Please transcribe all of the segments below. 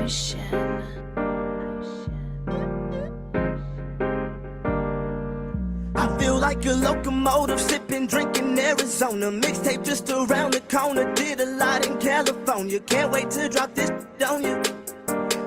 I feel like a locomotive, sipping, drinking Arizona. Mixtape just around the corner, did a lot in California. Can't wait to drop this on you.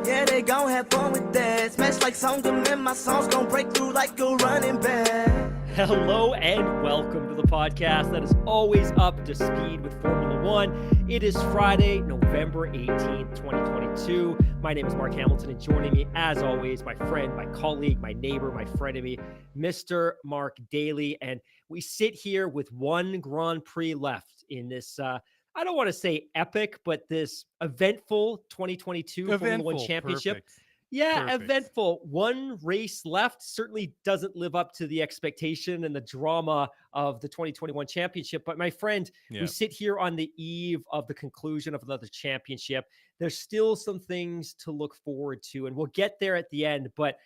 Yeah, they gon' have fun with that. Smash like songs, and my songs gon' break through like a running back. Hello and welcome to the podcast that is always up to speed with Formula One. It is Friday, November 18th, 2022. My name is Mark Hamilton, and joining me, as always, my friend, my colleague, my neighbor, my frenemy, Mr. Mark Daly. And we sit here with one Grand Prix left in this, I don't want to say epic, but this eventful 2022 Formula One Championship. Perfect. Yeah, Perfect. eventful. One race left certainly doesn't live up to the expectation and the drama of the 2021 championship. But my friend, we sit here on the eve of the conclusion of another championship. There's still some things to look forward to, and we'll get there at the end. But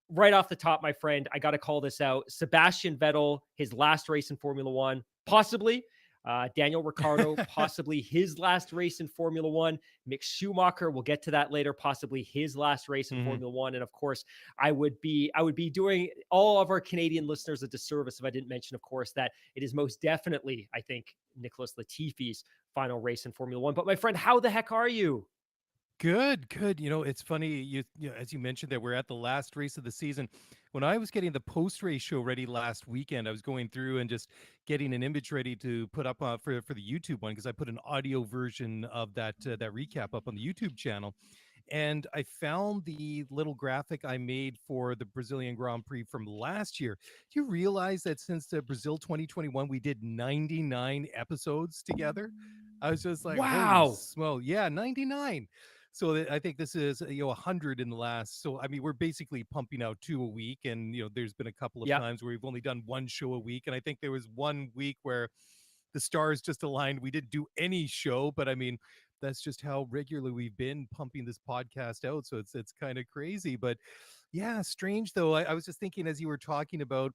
right off the top, my friend, I got to call this out. Sebastian Vettel, his last race in Formula One, possibly. Daniel Ricciardo, possibly his last race in Formula One. Mick Schumacher, we'll get to that later, possibly his last race in Formula One. And of course, I would be doing all of our Canadian listeners a disservice if I didn't mention, of course, that it is most definitely, I think, Nicholas Latifi's final race in Formula One. But my friend, how the heck are you? Good. You know, it's funny, you know, as you mentioned that we're at the last race of the season. When I was getting the post-race show ready last weekend, I was going through and just getting an image ready to put up for the YouTube one, because I put an audio version of that recap up on the YouTube channel. And I found the little graphic I made for the Brazilian Grand Prix from last year. Do you realize that since the Brazil 2021, we did 99 episodes together? I was just like, wow, holy smoke. Yeah, 99. So I think this is, 100 in the last. So, I mean, we're basically pumping out 2 a week. And, there's been a couple of times where we've only done one show a week. And I think there was one week where the stars just aligned. We didn't do any show, but I mean, that's just how regularly we've been pumping this podcast out. So it's kind of crazy. But yeah, strange though. I was just thinking as you were talking about,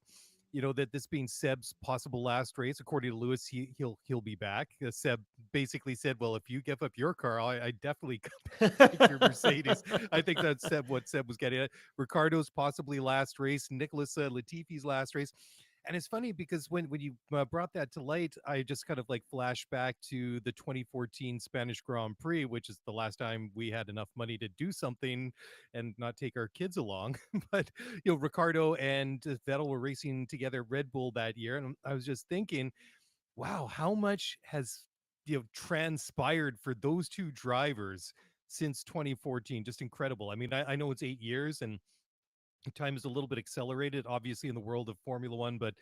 that this being Seb's possible last race. According to Lewis, he'll be back. Seb basically said, "Well, if you give up your car, I definitely take your Mercedes." I think that's what Seb was getting at. Ricardo's possibly last race. Nicholas Latifi's last race. And it's funny because when you brought that to light, I just kind of like flashed back to the 2014 Spanish Grand Prix, which is the last time we had enough money to do something and not take our kids along. But, Ricardo and Vettel were racing together at Red Bull that year. And I was just thinking, wow, how much has, transpired for those two drivers since 2014? Just incredible. I mean, I know it's 8 years and time is a little bit accelerated, obviously, in the world of Formula One, but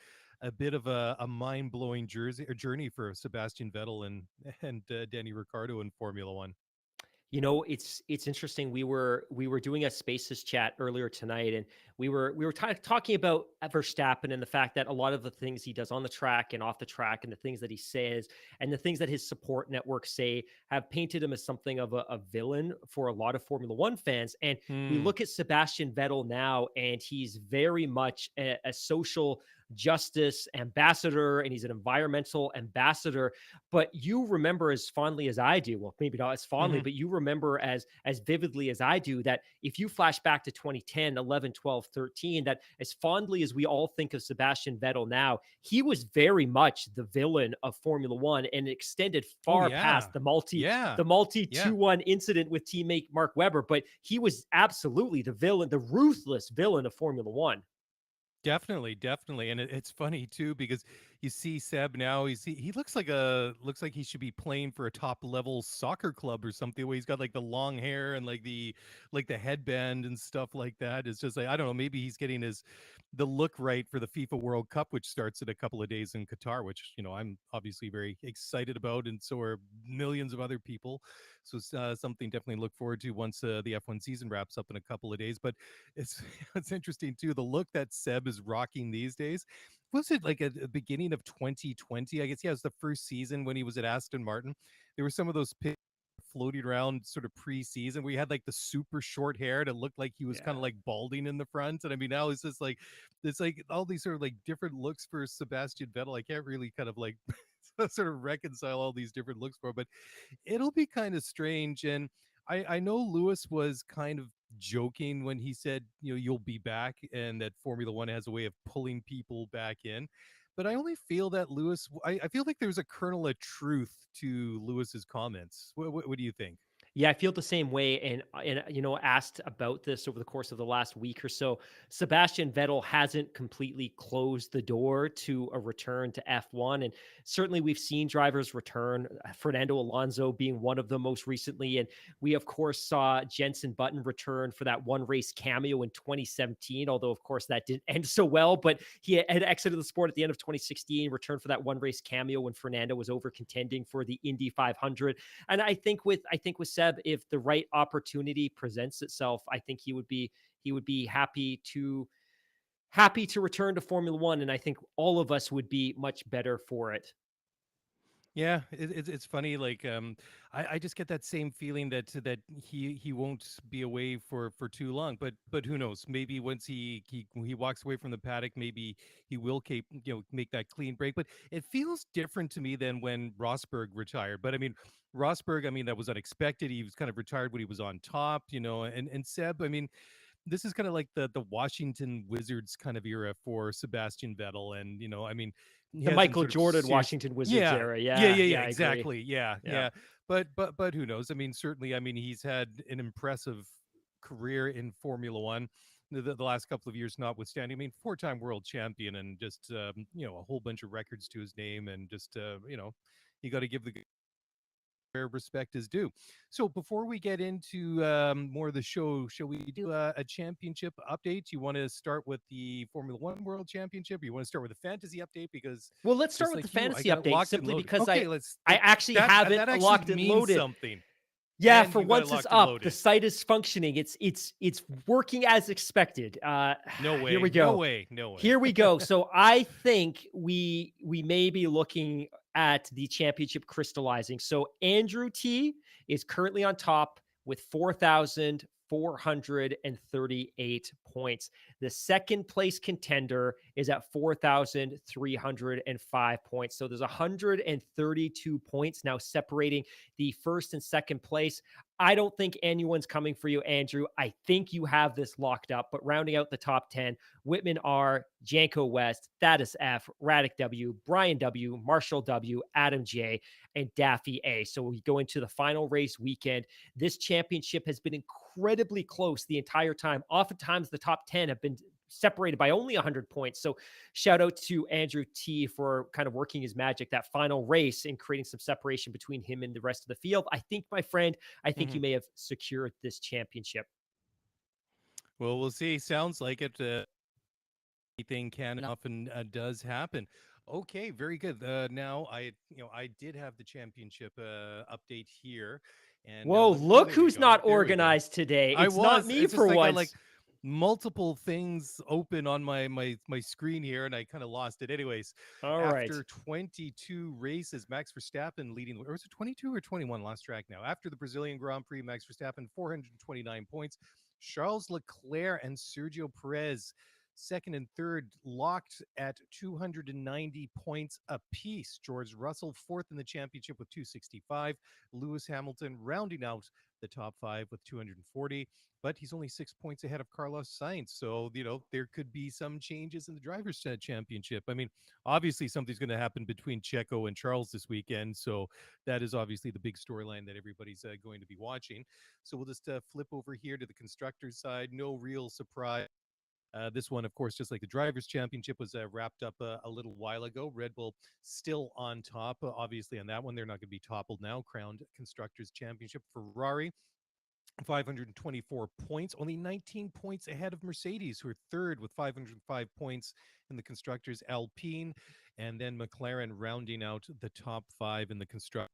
a bit of a mind-blowing journey for Sebastian Vettel and Danny Ricciardo in Formula One. It's interesting. We were doing a Spaces chat earlier tonight, and we were talking about Verstappen and the fact that a lot of the things he does on the track and off the track, and the things that he says, and the things that his support networks say, have painted him as something of a villain for a lot of Formula One fans. And we look at Sebastian Vettel now, and he's very much a social justice ambassador, and he's an environmental ambassador. But you remember as fondly as I do, well, maybe not as fondly, but you remember as vividly as I do, that if you flash back to 2010, 11, 12, 13, that as fondly as we all think of Sebastian Vettel now, he was very much the villain of Formula One, and extended far past the multi 2-1 incident with teammate Mark Webber. But he was absolutely the villain, the ruthless villain of Formula One. Definitely. And it's funny too, because you see Seb now, he looks like he should be playing for a top level soccer club or something, where he's got like the long hair and like the headband and stuff like that. It's just like, I don't know, maybe he's getting the look right for the FIFA World Cup, which starts in a couple of days in Qatar, which, I'm obviously very excited about, and so are millions of other people. So something definitely to look forward to once the F1 season wraps up in a couple of days. But it's interesting too, the look that Seb is rocking these days. Was it like at the beginning of 2020? I guess, it was the first season when he was at Aston Martin. There were some of those pictures floating around sort of pre-season where he had like the super short hair that looked like he was kind of like balding in the front. And I mean, now it's just like, it's like all these sort of like different looks for Sebastian Vettel. I can't really kind of like sort of reconcile all these different looks for, but it'll be kind of strange. And I know Lewis was kind of joking when he said, you'll be back, and that Formula One has a way of pulling people back in. But I only feel that Lewis, I feel like there's a kernel of truth to Lewis's comments. What do you think? Yeah, I feel the same way. And asked about this over the course of the last week or so, Sebastian Vettel hasn't completely closed the door to a return to F1. And certainly we've seen drivers return, Fernando Alonso being one of them most recently. And we, of course, saw Jenson Button return for that one race cameo in 2017, although, of course, that didn't end so well. But he had exited the sport at the end of 2016, returned for that one race cameo when Fernando was over contending for the Indy 500. And I think with Seb, if the right opportunity presents itself, I think he would be happy to return to Formula One, and I think all of us would be much better for it. Yeah, it's funny. Like, I just get that same feeling that he won't be away for too long. But who knows? Maybe once he walks away from the paddock, maybe he will make that clean break. But it feels different to me than when Rosberg retired. But I mean, Rosberg, I mean, that was unexpected. He was kind of retired when he was on top, and Seb, I mean, this is kind of like the Washington Wizards kind of era for Sebastian Vettel, and I mean, he The hasn't Michael sort of Jordan Washington Wizards era. Yeah, I agree. exactly, yeah, Yeah. yeah. But who knows? I mean, certainly, I mean, he's had an impressive career in Formula One. The last couple of years, notwithstanding, I mean, four-time world champion, and just a whole bunch of records to his name, and just you got to give the where respect is due. So before we get into more of the show, shall we do a championship update? You want to start with the Formula One World Championship, or you want to start with the fantasy update? Because Well, let's start just with the like you, I fantasy got it update locked and simply loaded. because Okay, I actually have it that actually locked and means loaded. something. Yeah, And for you got it once it's locked and up. The loaded. site is functioning. It's working as expected. No way. Here we go. No way. No way. Here we go. So I think we may be looking at the championship crystallizing. So Andrew T is currently on top with 4,438 points. The second place contender is at 4,305 points. So there's 132 points now separating the first and second place. I don't think anyone's coming for you, Andrew. I think you have this locked up, but rounding out the top 10, Whitman R, Janko West, Thaddeus F, Raddick W, Brian W, Marshall W, Adam J, and Daffy A. So we go into the final race weekend. This championship has been incredibly close the entire time. Oftentimes the top 10 have been separated by only 100 points. So shout out to Andrew T for kind of working his magic that final race and creating some separation between him and the rest of the field. I think, my friend, you may have secured this championship. Well, we'll see. Sounds like it. Anything can often does happen. Okay, very good. Now I did have the championship update here, and Whoa, look there we who's go. not There we go. organized today. It's not me It's for just I got once. like multiple things open on my screen here, and I kind of lost it. Anyways, All right. after 22 races, Max Verstappen leading, or was it 22 or 21? Lost track now. After the Brazilian Grand Prix, Max Verstappen 429 points. Charles Leclerc and Sergio Perez, second and third, locked at 290 points apiece. George Russell, fourth in the championship with 265. Lewis Hamilton rounding out the top five with 240. But he's only 6 points ahead of Carlos Sainz. So, there could be some changes in the Drivers' Championship. I mean, obviously something's going to happen between Checo and Charles this weekend. So that is obviously the big storyline that everybody's going to be watching. So we'll just flip over here to the constructors' side. No real surprise. This one, of course, just like the Drivers' Championship, was wrapped up a little while ago. Red Bull still on top. Obviously, on that one, they're not going to be toppled now. Crowned Constructors' Championship. Ferrari, 524 points, only 19 points ahead of Mercedes, who are third with 505 points in the Constructors. Alpine, and then McLaren rounding out the top five in the Constructors.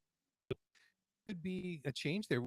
Could be a change there.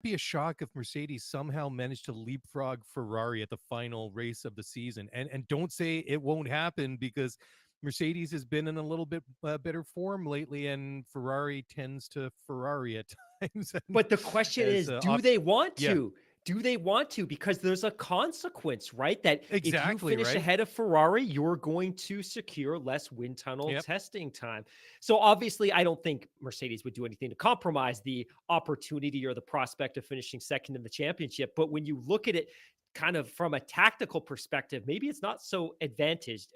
Be a shock if Mercedes somehow managed to leapfrog Ferrari at the final race of the season. And don't say it won't happen, because Mercedes has been in a little bit better form lately, and Ferrari tends to Ferrari at times. But the question is, do they want to? do they want to? Because there's a consequence, right? That if you Exactly, finish right? ahead of Ferrari, you're going to secure less wind tunnel Yep. testing time. So obviously, I don't think Mercedes would do anything to compromise the opportunity or the prospect of finishing second in the championship. But when you look at it kind of from a tactical perspective, maybe it's not so advantageous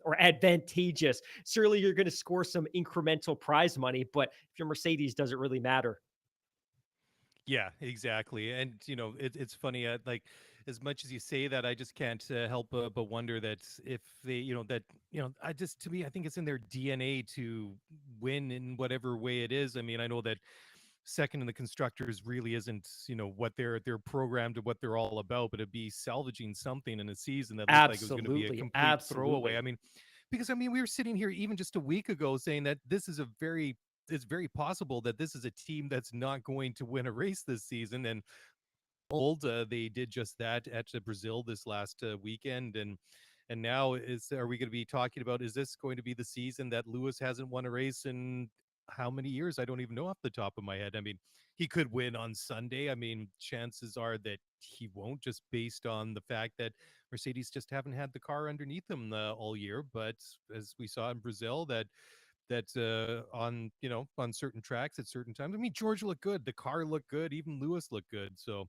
or advantageous. Surely you're going to score some incremental prize money, but if you're Mercedes, does it really matter? Yeah, exactly. And it's funny. Like, as much as you say that, I just can't help but wonder that if they, I just, to me, I think it's in their DNA to win in whatever way it is. I mean, I know that second in the constructors really isn't, what they're programmed to, what they're all about, but it'd be salvaging something in a season that looked like it was going to be a Absolutely. complete throwaway. Absolutely. I mean, because I mean, we were sitting here even just a week ago saying that it's very possible that this is a team that's not going to win a race this season. And they did just that at Brazil this last weekend. And now are we going to be talking about, is this going to be the season that Lewis hasn't won a race in how many years? I don't even know off the top of my head. I mean, he could win on Sunday. I mean, chances are that he won't, just based on the fact that Mercedes just haven't had the car underneath them all year. But as we saw in Brazil, on certain tracks at certain times, I mean, George looked good, the car looked good, even Lewis looked good. So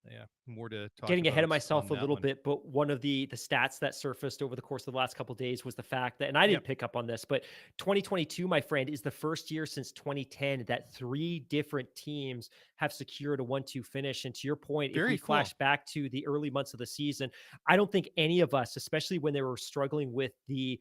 yeah, more to talk Getting ahead of about myself on a that little one. bit, but one of the stats that surfaced over the course of the last couple of days was the fact that, and I Yep. didn't pick up on this, but 2022, my friend, is the first year since 2010 that 3 different teams have secured a 1-2 finish. And to your point, if we Very cool. flash back to the early months of the season, I don't think any of us, especially when they were struggling with the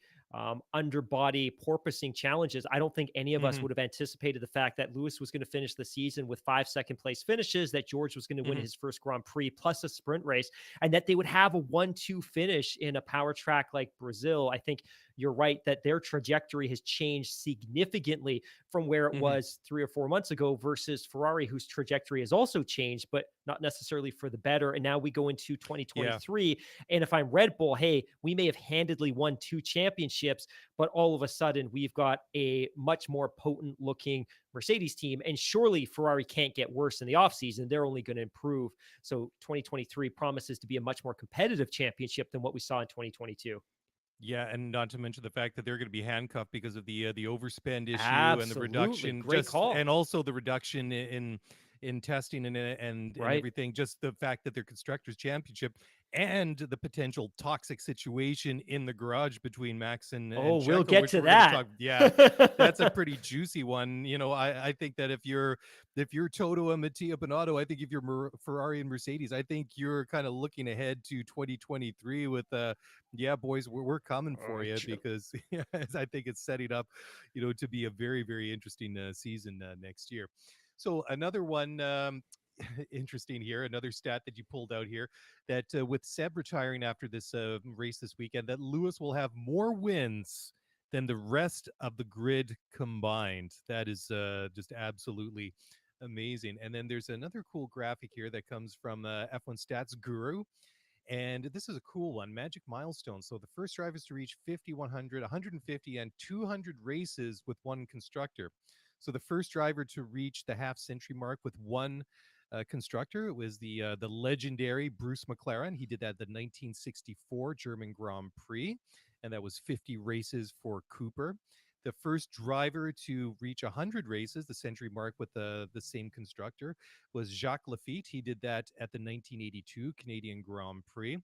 underbody porpoising challenges, I don't think any of us Hmm. would have anticipated the fact that Lewis was going to finish the season with 5 second place finishes, that George was going to win Hmm. his first Grand Prix plus a sprint race, and that they would have a 1-2 finish in a power track like Brazil. I think you're right that their trajectory has changed significantly from where it Hmm. was 3 or 4 months ago versus Ferrari, whose trajectory has also changed, but not necessarily for the better. And now we go into Yeah. 2023. And if I'm Red Bull, hey, we may have handedly won 2 championships, but all of a sudden we've got a much more potent looking Mercedes team. And surely Ferrari can't get worse in the offseason. They're only going to improve. So 2023 promises to be a much more competitive championship than what we saw in 2022. Yeah, and not to mention the fact that they're going to be handcuffed because of the overspend issue and the Absolutely. reduction, Great and call. also the reduction in testing and Right. everything. Just the fact that their constructors championship and the potential toxic situation in the garage between Max Oh, and we'll Checo, get which to we're going to that. talk. Yeah, that's a pretty juicy one. I think that if you're Toto and Mattia Binotto, I think if you're Ferrari and Mercedes, I think you're kind of looking ahead to 2023 with yeah, boys, we're coming for you, because yeah, I think it's setting up, to be a very, very interesting season next year. So another one, interesting here, another stat that you pulled out here, that with Seb retiring after this race this weekend, that Lewis will have more wins than the rest of the grid combined. That is just absolutely amazing. And then there's another cool graphic here that comes from F1 Stats Guru, and this is a cool one, Magic Milestone. So the first drivers to reach 50, 100, 150, and 200 races with one constructor. So the first driver to reach the half century mark with one constructor, it was the legendary Bruce McLaren. He did that the 1964 German Grand Prix, and that was 50 races for Cooper. The first driver to reach 100 races, the century mark with the same constructor, was Jacques Lafitte. He did that at the 1982 Canadian Grand Prix.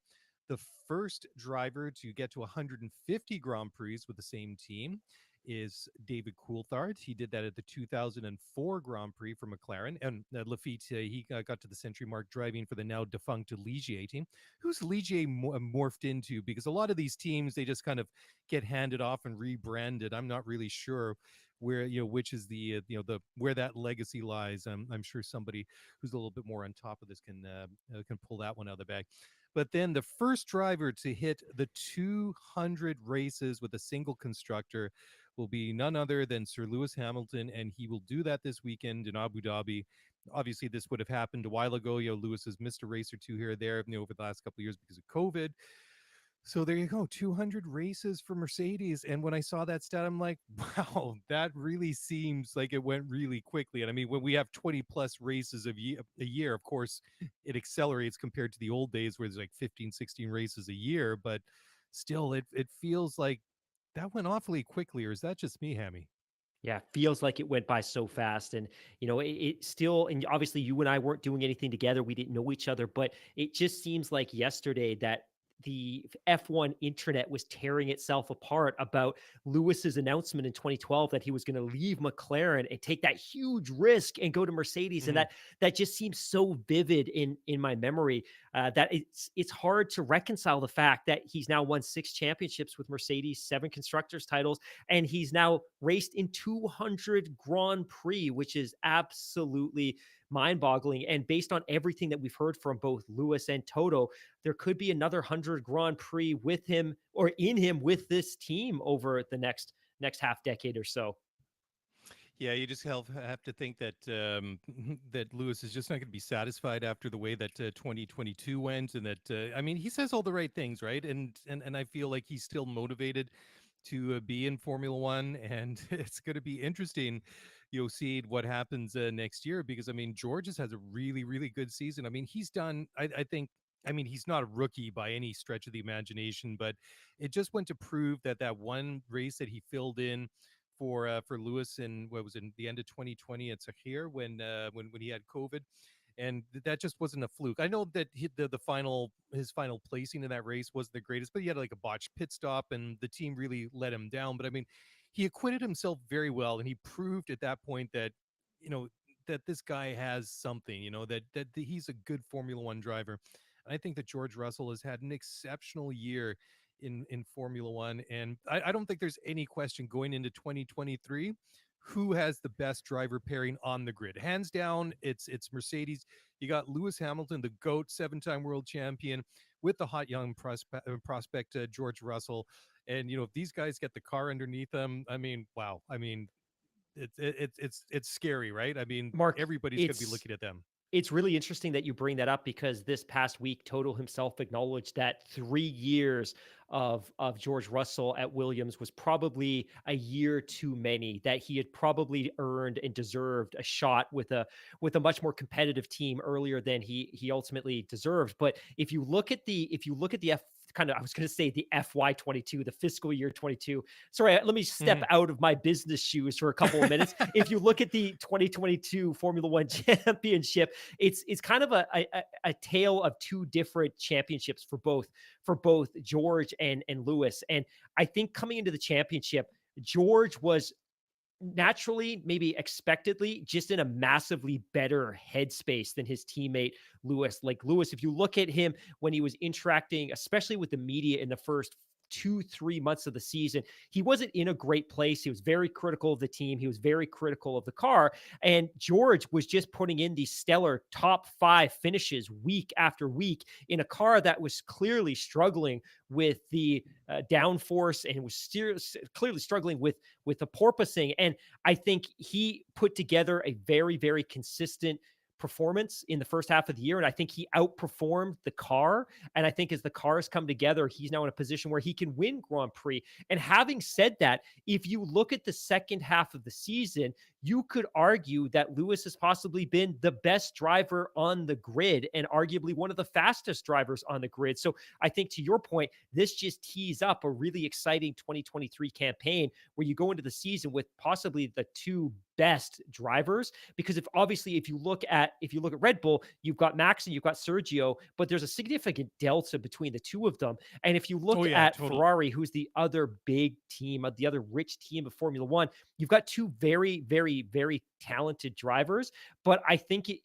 The first driver to get to 150 Grand Prix with the same team is David Coulthard. He did that at the 2004 Grand Prix for McLaren. And Lafitte, he got to the century mark driving for the now defunct Ligier team. Who's Ligier morphed into? Because a lot of these teams, they just kind of get handed off and rebranded. I'm not really sure where, which is the where that legacy lies. I'm sure somebody who's a little bit more on top of this can pull that one out of the bag. But then the first driver to hit the 200 races with a single constructor will be none other than Sir Lewis Hamilton, and he will do that this weekend in Abu Dhabi. Obviously, this would have happened a while ago. Lewis has missed a race or two here or there, over the last couple of years because of COVID. So there you go, 200 races for Mercedes. And when I saw that stat, I'm like, wow, that really seems like it went really quickly. And I mean, when we have 20 plus races a year, of course, it accelerates compared to the old days where there's like 15, 16 races a year. But still, it feels like that went awfully quickly. Or is that just me, Hammy? Yeah, feels like it went by so fast. And, it still, and obviously you and I weren't doing anything together. We didn't know each other, but it just seems like yesterday that the F1 internet was tearing itself apart about Lewis's announcement in 2012 that he was going to leave McLaren and take that huge risk and go to Mercedes. And Mhm. that just seems so vivid in my memory, that it's hard to reconcile the fact that he's now won 6 championships with Mercedes, 7 constructors titles, and he's now raced in 200 Grand Prix, which is absolutely mind-boggling. And based on everything that we've heard from both Lewis and Toto, there could be another 100 Grand Prix with him or in him with this team over the next half decade or so. Yeah, you just have to think that that Lewis is just not going to be satisfied after the way that 2022 went, and that I mean, he says all the right things, right? And I feel like he's still motivated to be in Formula One, and it's going to be interesting. You'll see what happens next year because I mean, George has a really, really good season. I mean, he's done. I think. I mean, he's not a rookie by any stretch of the imagination, but it just went to prove that that one race that he filled in for Lewis in what was in the end of 2020 at Sakhir when he had COVID, and that just wasn't a fluke. I know that the final his final placing in that race wasn't the greatest, but he had like a botched pit stop, and the team really let him down. But I mean, he acquitted himself very well, and he proved at that point that you know that this guy has something. That he's a good Formula One driver. I think that George Russell has had an exceptional year in Formula One, and I don't think there's any question going into 2023 who has the best driver pairing on the grid. Hands down, it's Mercedes. You got Lewis Hamilton, the GOAT, 7-time world champion, with the hot young prospect George Russell. And if these guys get the car underneath them, I mean, wow. I mean, it's scary, right? I mean, Mark, everybody's going to be it's looking at them. it's really interesting that you bring that up because this past week, Toto himself acknowledged that 3 years of George Russell at Williams was probably a year too many. That he had probably earned and deserved a shot with a much more competitive team earlier than he ultimately deserved. But if you look at the kind of, I was going to say the FY22, the fiscal year 22. Sorry, let me step Mhm. out of my business shoes for a couple of minutes. If you look at the 2022 Formula One Championship, it's kind of a tale of two different championships for both George and Lewis. And I think coming into the championship, George was naturally, maybe expectedly, just in a massively better headspace than his teammate Lewis. Like Lewis, if you look at him when he was interacting, especially with the media in the first 2-3 months of the season, he wasn't in a great place. He was very critical of the team. He was very critical of the car. And George was just putting in these stellar top 5 finishes week after week in a car that was clearly struggling with the downforce and was clearly struggling with the porpoising. And I think he put together a very, very consistent performance in the first half of the year. And I think he outperformed the car. And I think as the cars come together, he's now in a position where he can win Grand Prix. And having said that, if you look at the second half of the season, you could argue that Lewis has possibly been the best driver on the grid and arguably one of the fastest drivers on the grid. So I think to your point, this just tees up a really exciting 2023 campaign where you go into the season with possibly the two best drivers. Because if you look at Red Bull, you've got Max and you've got Sergio, but there's a significant delta between the two of them. And if you look Oh yeah, at totally. Ferrari, who's the other big team, the other rich team of Formula One, you've got two very, very, very talented drivers. But I think it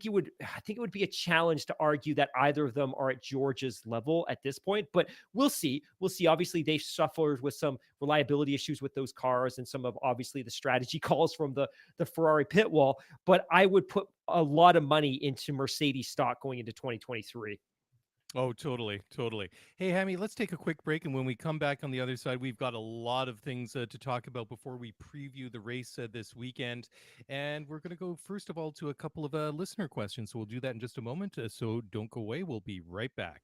would be a challenge to argue that either of them are at George's level at this point. But we'll see. We'll see. Obviously, they suffered with some reliability issues with those cars and some of obviously the strategy calls from the Ferrari pit wall. But I would put a lot of money into Mercedes stock going into 2023. Oh, totally, totally. Hey, Hammy, let's take a quick break, and when we come back on the other side, we've got a lot of things to talk about before we preview the race this weekend. And we're going to go first of all to a couple of listener questions. So we'll do that in just a moment. So don't go away. We'll be right back.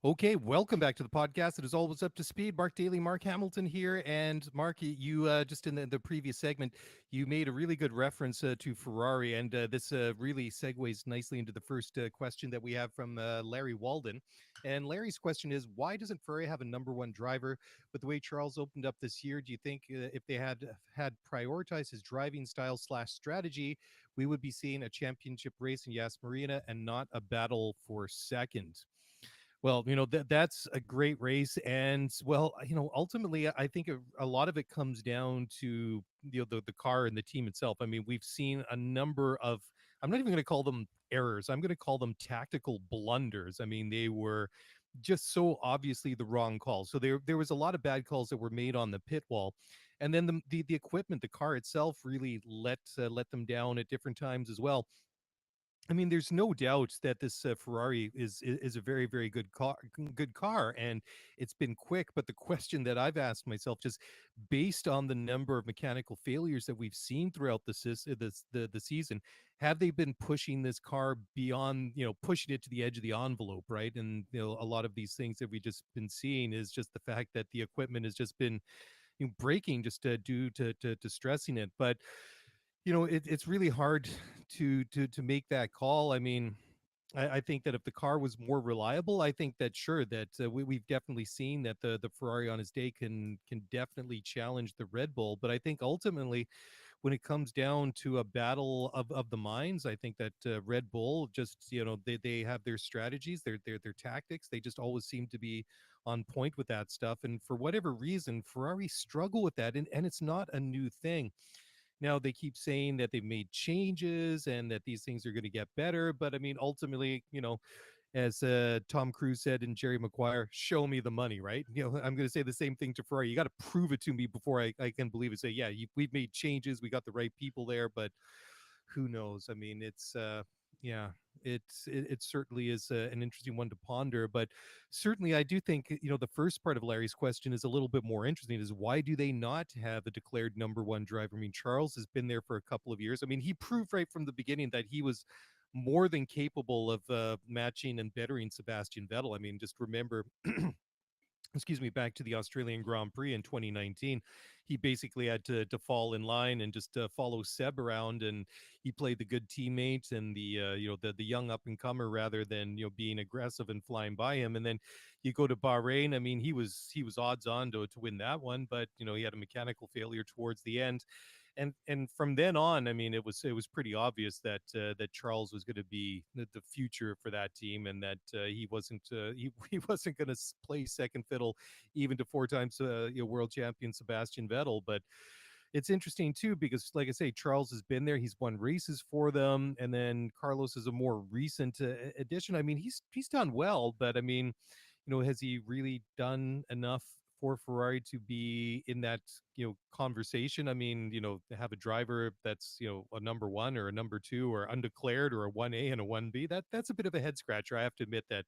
Okay, welcome back to the podcast. It is always up to speed. Mark Daly, Mark Hamilton here. And Mark, you just in the previous segment, you made a really good reference to Ferrari. And this really segues nicely into the first question that we have from Larry Walden. And Larry's question is, why doesn't Ferrari have a number one driver? With the way Charles opened up this year, do you think if they had prioritized his driving style / strategy, we would be seeing a championship race in Yas Marina and not a battle for second? Well, that's a great race, and well, ultimately, I think a lot of it comes down to the car and the team itself. I mean, we've seen a number of. I'm not even going to call them errors. I'm going to call them tactical blunders. I mean, they were just so obviously the wrong call. So there was a lot of bad calls that were made on the pit wall, and then the equipment, the car itself, really let them down at different times as well. I mean, there's no doubt that this Ferrari is a very, very good car, and it's been quick. But the question that I've asked myself, just based on the number of mechanical failures that we've seen throughout the season, have they been pushing this car beyond, pushing it to the edge of the envelope, right? And a lot of these things that we've just been seeing is just the fact that the equipment has just been breaking just due to stressing it. But it's really hard to make that call. I mean, I think that if the car was more reliable, I think that sure that we've definitely seen that the Ferrari on his day can definitely challenge the Red Bull. But I think ultimately, when it comes down to a battle of the minds, I think that Red Bull just they have their strategies, their tactics. They just always seem to be on point with that stuff. And for whatever reason, Ferrari struggle with that, and it's not a new thing. Now they keep saying that they've made changes and that these things are going to get better, but I mean, ultimately, as Tom Cruise said in Jerry Maguire, show me the money, right? I'm going to say the same thing to Ferrari. You got to prove it to me before I can believe it. Say, yeah, we've made changes, we got the right people there, but who knows? I mean, it's yeah, it certainly is an interesting one to ponder. But certainly, I do think the first part of Larry's question is a little bit more interesting. Is why do they not have a declared number one driver? I mean, Charles has been there for a couple of years. I mean, he proved right from the beginning that he was more than capable of matching and bettering Sebastian Vettel. I mean, just remember excuse me, back to the Australian Grand Prix in 2019, he basically had to fall in line and just follow Seb around, and he played the good teammate and the young up and comer rather than being aggressive and flying by him. And then you go to Bahrain. I mean, he was odds on to win that one, but he had a mechanical failure towards the end. And from then on, I mean, it was pretty obvious that that Charles was going to be the future for that team, and that he wasn't he wasn't going to play second fiddle even to four times world champion Sebastian Vettel. But it's interesting too because, like I say, Charles has been there. He's won races for them, and then Carlos is a more recent addition. I mean, he's done well, but I mean, has he really done enough for Ferrari to be in that conversation? I mean, to have a driver that's a number one or a number two or undeclared or a 1A and a 1B, that's a bit of a head scratcher. I have to admit that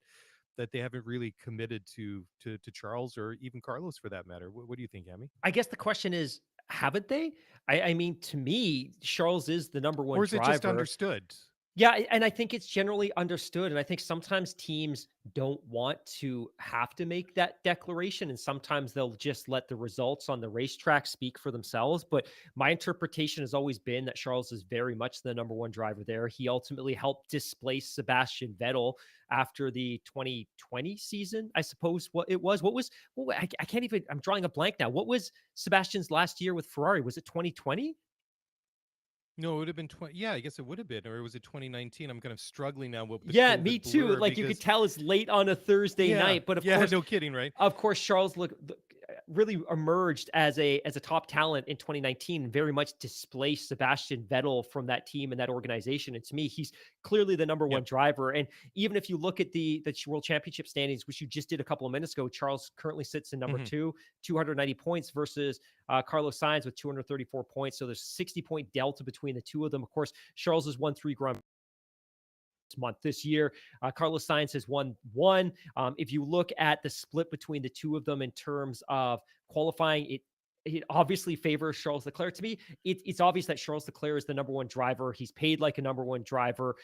they haven't really committed to Charles or even Carlos for that matter. What do you think, Amy? I guess the question is, haven't they? I mean, to me, Charles is the number one Or is it just driver. understood? Yeah, and I think it's generally understood, and I think sometimes teams don't want to have to make that declaration, and sometimes they'll just let the results on the racetrack speak for themselves. But my interpretation has always been that Charles is very much the number one driver there. He ultimately helped displace Sebastian Vettel after the 2020 season, I suppose what it was. I can't even, I'm drawing a blank now. What was Sebastian's last year with Ferrari? Was it 2020? No, it would have been 20. Yeah, I guess it would have been, or was it 2019? I'm kind of struggling now with the Yeah, COVID me too. blur Like you could because tell it's late on a Thursday night, but yeah, no kidding, right? of course, Charles really emerged as a top talent in 2019 and very much displaced Sebastian Vettel from that team and that organization. And to me, he's clearly the number one Yep. driver. And even if you look at the World Championship standings, which you just did a couple of minutes ago, Charles currently sits in number two, 290 points versus Carlos Sainz with 234 points. So there's 60-point delta between the two of them. Of course, Charles has won 3 Grand month this year. Carlos Sainz has won 1. If you look at the split between the two of them in terms of qualifying, it obviously favors Charles Leclerc. To me, it's obvious that Charles Leclerc is the number one driver. He's paid like a number one driver.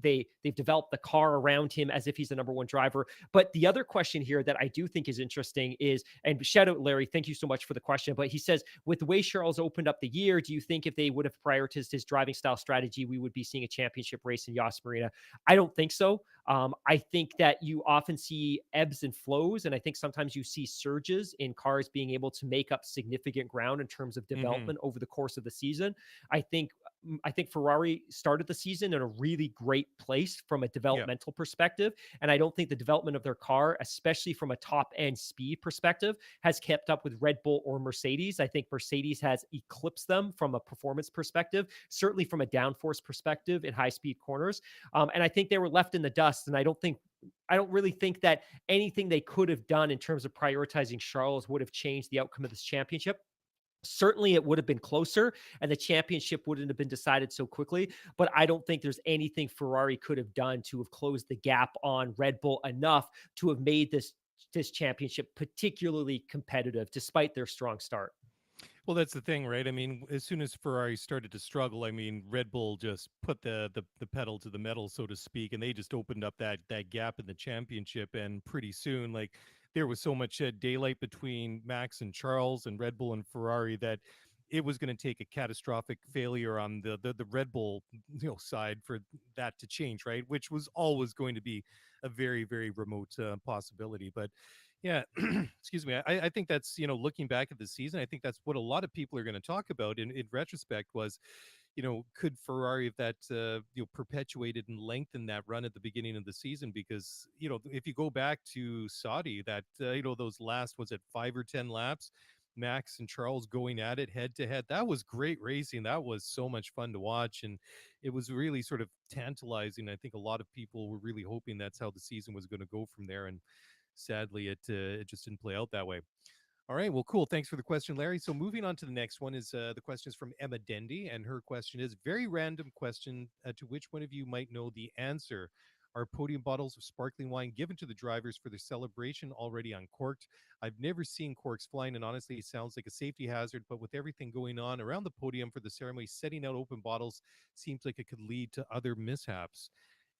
They've developed the car around him as if he's the number one driver. But the other question here that I do think is interesting is, and shout out Larry, thank you so much for the question. But he says, with the way Charles opened up the year, do you think if they would have prioritized his driving style strategy, we would be seeing a championship race in Yas Marina? I don't think so. I think that you often see ebbs and flows, and I think sometimes you see surges in cars being able to make up significant ground in terms of development over the course of the season. I think Ferrari started the season in a really great place from a developmental perspective, and I don't think the development of their car, especially from a top end speed perspective, has kept up with Red Bull or Mercedes. I think Mercedes has eclipsed them from a performance perspective, certainly from a downforce perspective in high speed corners. And I think they were left in the dust. And I don't really think that anything they could have done in terms of prioritizing Charles would have changed the outcome of this championship. Certainly it would have been closer and the championship wouldn't have been decided so quickly, but I don't think there's anything Ferrari could have done to have closed the gap on Red Bull enough to have made this championship particularly competitive despite their strong start. Well, that's the thing, right? I mean, as soon as Ferrari started to struggle, I mean, Red Bull just put the pedal to the metal, so to speak, and they just opened up that gap in the championship. And pretty soon, like, there was so much daylight between Max and Charles and Red Bull and Ferrari that it was going to take a catastrophic failure on the Red Bull side for that to change, right? Which was always going to be a very, very remote possibility. But yeah, excuse me. I think that's, looking back at the season, I think that's what a lot of people are going to talk about in retrospect was, could Ferrari have that, perpetuated and lengthened that run at the beginning of the season? Because, if you go back to Saudi, that, those last, was it 5 or 10 laps, Max and Charles going at it head to head, that was great racing. That was so much fun to watch. And it was really sort of tantalizing. I think a lot of people were really hoping that's how the season was going to go from there. And sadly, it just didn't play out that way. All right, well, cool. Thanks for the question, Larry. So moving on to the next one is the question is from Emma Dendy, and her question is very random question to which one of you might know the answer. Are podium bottles of sparkling wine given to the drivers for their celebration already uncorked? I've never seen corks flying, and honestly, it sounds like a safety hazard, but with everything going on around the podium for the ceremony, setting out open bottles seems like it could lead to other mishaps.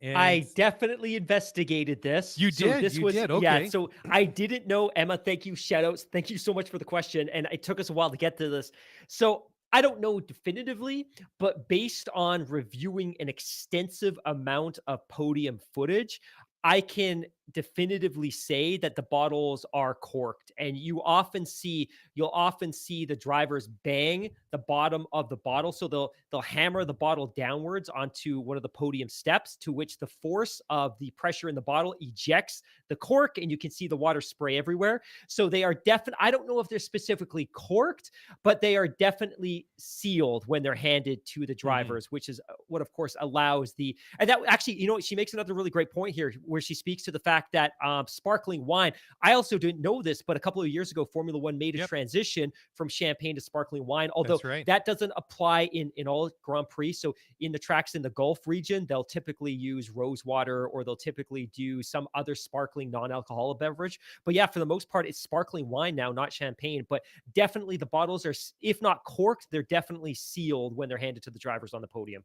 And I definitely investigated this. You did? Okay. Yeah, so I didn't know. Emma, thank you. Shout outs. Thank you so much for the question. And it took us a while to get to this. So I don't know definitively, but based on reviewing an extensive amount of podium footage, I can definitively say that the bottles are corked, and you'll often see the drivers bang the bottom of the bottle. So they'll hammer the bottle downwards onto one of the podium steps, to which the force of the pressure in the bottle ejects the cork, and you can see the water spray everywhere. So they are I don't know if they're specifically corked, but they are definitely sealed when they're handed to the drivers, which is what of course allows and that actually, she makes another really great point here where she speaks to the fact that sparkling wine, I also didn't know this, but a couple of years ago, Formula One made a transition from champagne to sparkling wine, although that doesn't apply in all Grand Prix. So in the tracks in the Gulf region, they'll typically use rose water, or they'll typically do some other sparkling non-alcoholic beverage. But yeah, for the most part, it's sparkling wine now, not champagne. But definitely the bottles are, if not corked, they're definitely sealed when they're handed to the drivers on the podium.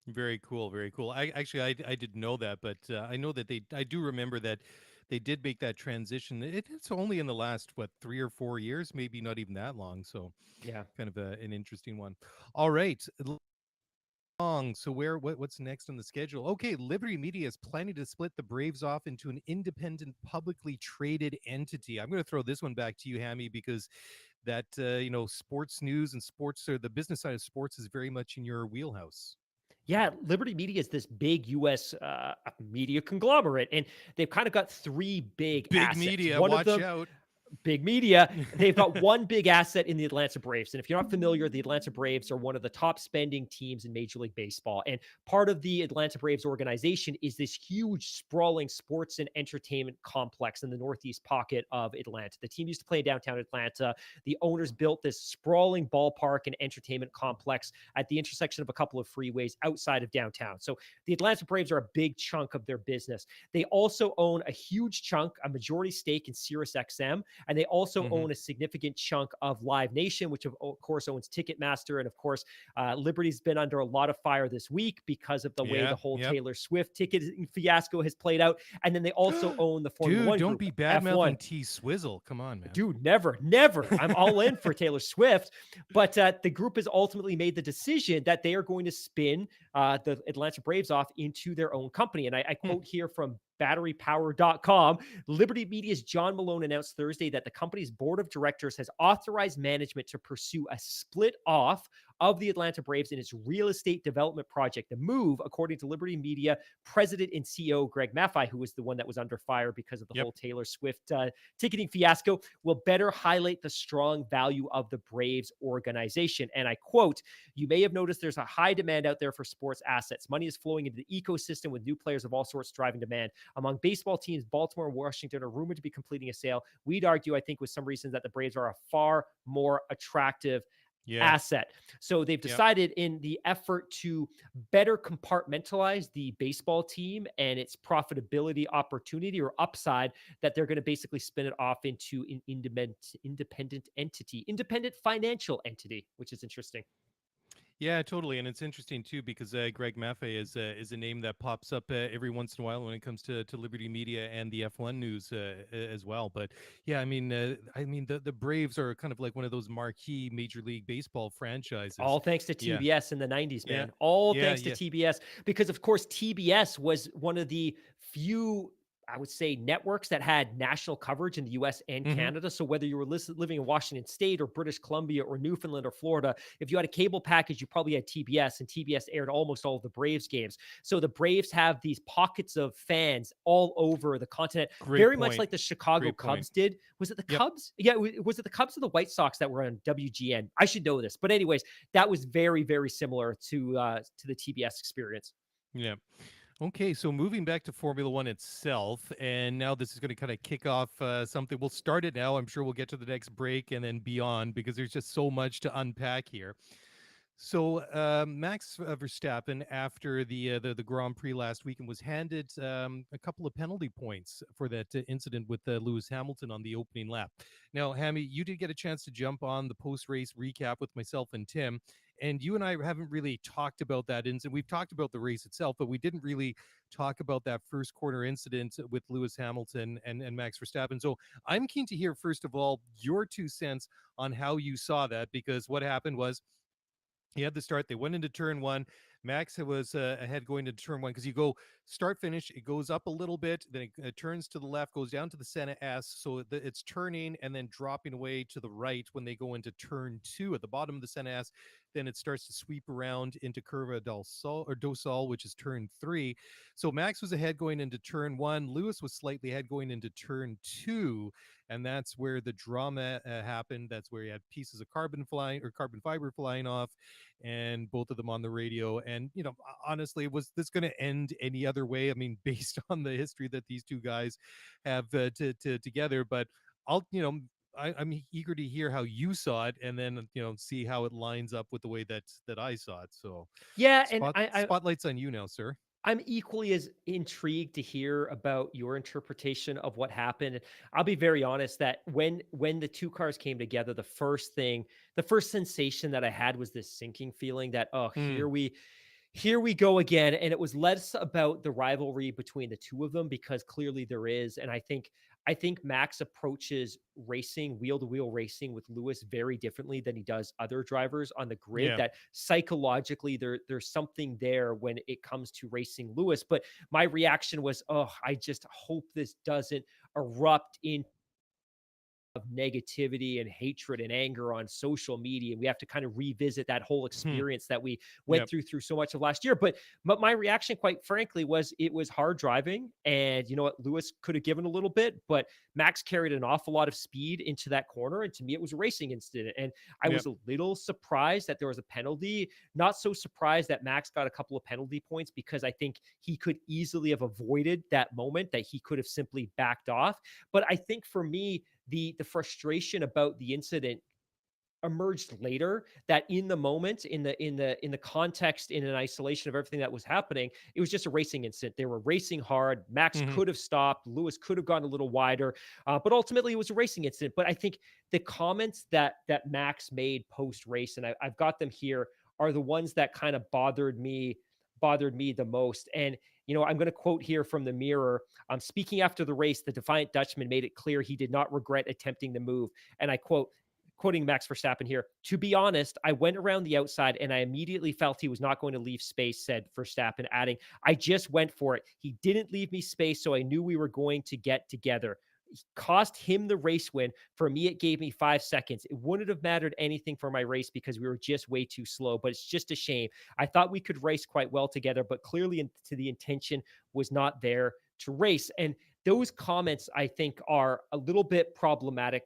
Very cool. Very cool. I didn't know that, but I know that I do remember that they did make that transition. It's only in the last, 3 or 4 years, maybe not even that long. So yeah, kind of an interesting one. All right. So what's next on the schedule? Okay. Liberty Media is planning to split the Braves off into an independent, publicly traded entity. I'm going to throw this one back to you, Hammy, because that, sports news and sports, or the business side of sports, is very much in your wheelhouse. Yeah, Liberty Media is this big U.S. Media conglomerate, and they've kind of got 3 big assets. Media, watch out. Big media. They've got one big asset in the Atlanta Braves. And if you're not familiar, the Atlanta Braves are one of the top spending teams in Major League Baseball. And part of the Atlanta Braves organization is this huge, sprawling sports and entertainment complex in the northeast pocket of Atlanta. The team used to play in downtown Atlanta. The owners built this sprawling ballpark and entertainment complex at the intersection of a couple of freeways outside of downtown. So the Atlanta Braves are a big chunk of their business. They also own a huge chunk, a majority stake in SiriusXM, And they also own a significant chunk of Live Nation, which of course owns Ticketmaster. And of course, Liberty's been under a lot of fire this week because of the way the whole Taylor Swift ticket fiasco has played out. And then they also own the Formula Dude, One don't group, be bad mouthing F1. T-Swizzle. Come on, man. Dude, never. I'm all in for Taylor Swift. But the group has ultimately made the decision that they are going to spin the Atlanta Braves off into their own company. And I quote here from batterypower.com. Liberty Media's John Malone announced Thursday that the company's board of directors has authorized management to pursue a split off of the Atlanta Braves in its real estate development project. The move, according to Liberty Media president and CEO Greg Maffei, who was the one that was under fire because of the whole Taylor Swift ticketing fiasco, will better highlight the strong value of the Braves organization. And I quote, "You may have noticed there's a high demand out there for sports assets. Money is flowing into the ecosystem with new players of all sorts driving demand. Among baseball teams, Baltimore and Washington are rumored to be completing a sale. We'd argue, I think, with some reasons that the Braves are a far more attractive asset." So they've decided in the effort to better compartmentalize the baseball team and its profitability opportunity or upside, that they're going to basically spin it off into an independent entity, independent financial entity, which is interesting. Yeah, totally, and it's interesting too because Greg Maffei is a name that pops up every once in a while when it comes to Liberty Media and the F1 news as well. But yeah, I mean, the Braves are kind of like one of those marquee Major League Baseball franchises. All thanks to TBS in the 90s, man. All thanks to TBS, because of course TBS was one of the few, I would say, networks that had national coverage in the US and Canada. So whether you were living in Washington State or British Columbia or Newfoundland or Florida, if you had a cable package, you probably had TBS, and TBS aired almost all of the Braves games. So the Braves have these pockets of fans all over the continent, much like the Chicago Cubs did. Was it the Cubs? Yeah, was it the Cubs or the White Sox that were on WGN? I should know this. But anyways, that was very, very similar to the TBS experience. Yeah. Okay, so moving back to Formula One itself, and now this is going to kind of kick off something. We'll start it now. I'm sure we'll get to the next break and then beyond because there's just so much to unpack here. So Max Verstappen, after the Grand Prix last weekend, was handed a couple of penalty points for that incident with Lewis Hamilton on the opening lap. Now, Hammy, you did get a chance to jump on the post-race recap with myself and Tim, and you and I haven't really talked about that incident. We've talked about the race itself, but we didn't really talk about that first corner incident with Lewis Hamilton and Max Verstappen. So I'm keen to hear, first of all, your 2 cents on how you saw that, because what happened was, he had the start. They went into turn one. Max was ahead going into turn one because you go start finish. It goes up a little bit, then it turns to the left, goes down to the Senna S. So it's turning and then dropping away to the right when they go into turn two at the bottom of the Senna S. Then it starts to sweep around into Curva del Sol, or do Sol, which is turn three. So Max was ahead going into turn one. Lewis was slightly ahead going into turn two. And that's where the drama happened. That's where he had pieces of carbon fiber flying off, and both of them on the radio. And, you know, honestly, was this going to end any other way? I mean, based on the history that these two guys have together, but I'm eager to hear how you saw it, and then, you know, see how it lines up with the way that I saw it. So yeah, spotlight's on you now, sir. I'm equally as intrigued to hear about your interpretation of what happened. I'll be very honest that when the two cars came together, the first sensation that I had was this sinking feeling that, here we go again. And it was less about the rivalry between the two of them, because clearly there is. And I think Max approaches racing, wheel-to-wheel racing with Lewis very differently than he does other drivers on the grid. Yeah. That psychologically there's something there when it comes to racing Lewis. But my reaction was, I just hope this doesn't erupt in of negativity and hatred and anger on social media. And we have to kind of revisit that whole experience that we went through so much of last year. But my reaction, quite frankly, was it was hard driving. And you know what? Lewis could have given a little bit, but Max carried an awful lot of speed into that corner. And to me, it was a racing incident. And I was a little surprised that there was a penalty. Not so surprised that Max got a couple of penalty points, because I think he could easily have avoided that moment, that he could have simply backed off. But I think for me, the frustration about the incident emerged later that in the moment, in the context, in an isolation of everything that was happening, it was just a racing incident. They were racing hard. Max Hmm. could have stopped. Lewis could have gone a little wider, but ultimately it was a racing incident. But I think the comments that Max made post race, and I've got them here, are the ones that kind of bothered me the most. And I'm going to quote here from the Mirror. Speaking after the race, the defiant Dutchman made it clear he did not regret attempting the move. And I quote, quoting Max Verstappen here, "To be honest, I went around the outside and I immediately felt he was not going to leave space," said Verstappen, adding, "I just went for it. He didn't leave me space, so I knew we were going to get together." Cost him the race win. For me, it gave me 5 seconds. It wouldn't have mattered anything for my race because we were just way too slow, but it's just a shame. I thought we could race quite well together, but clearly the intention was not there to race. And those comments, I think, are a little bit problematic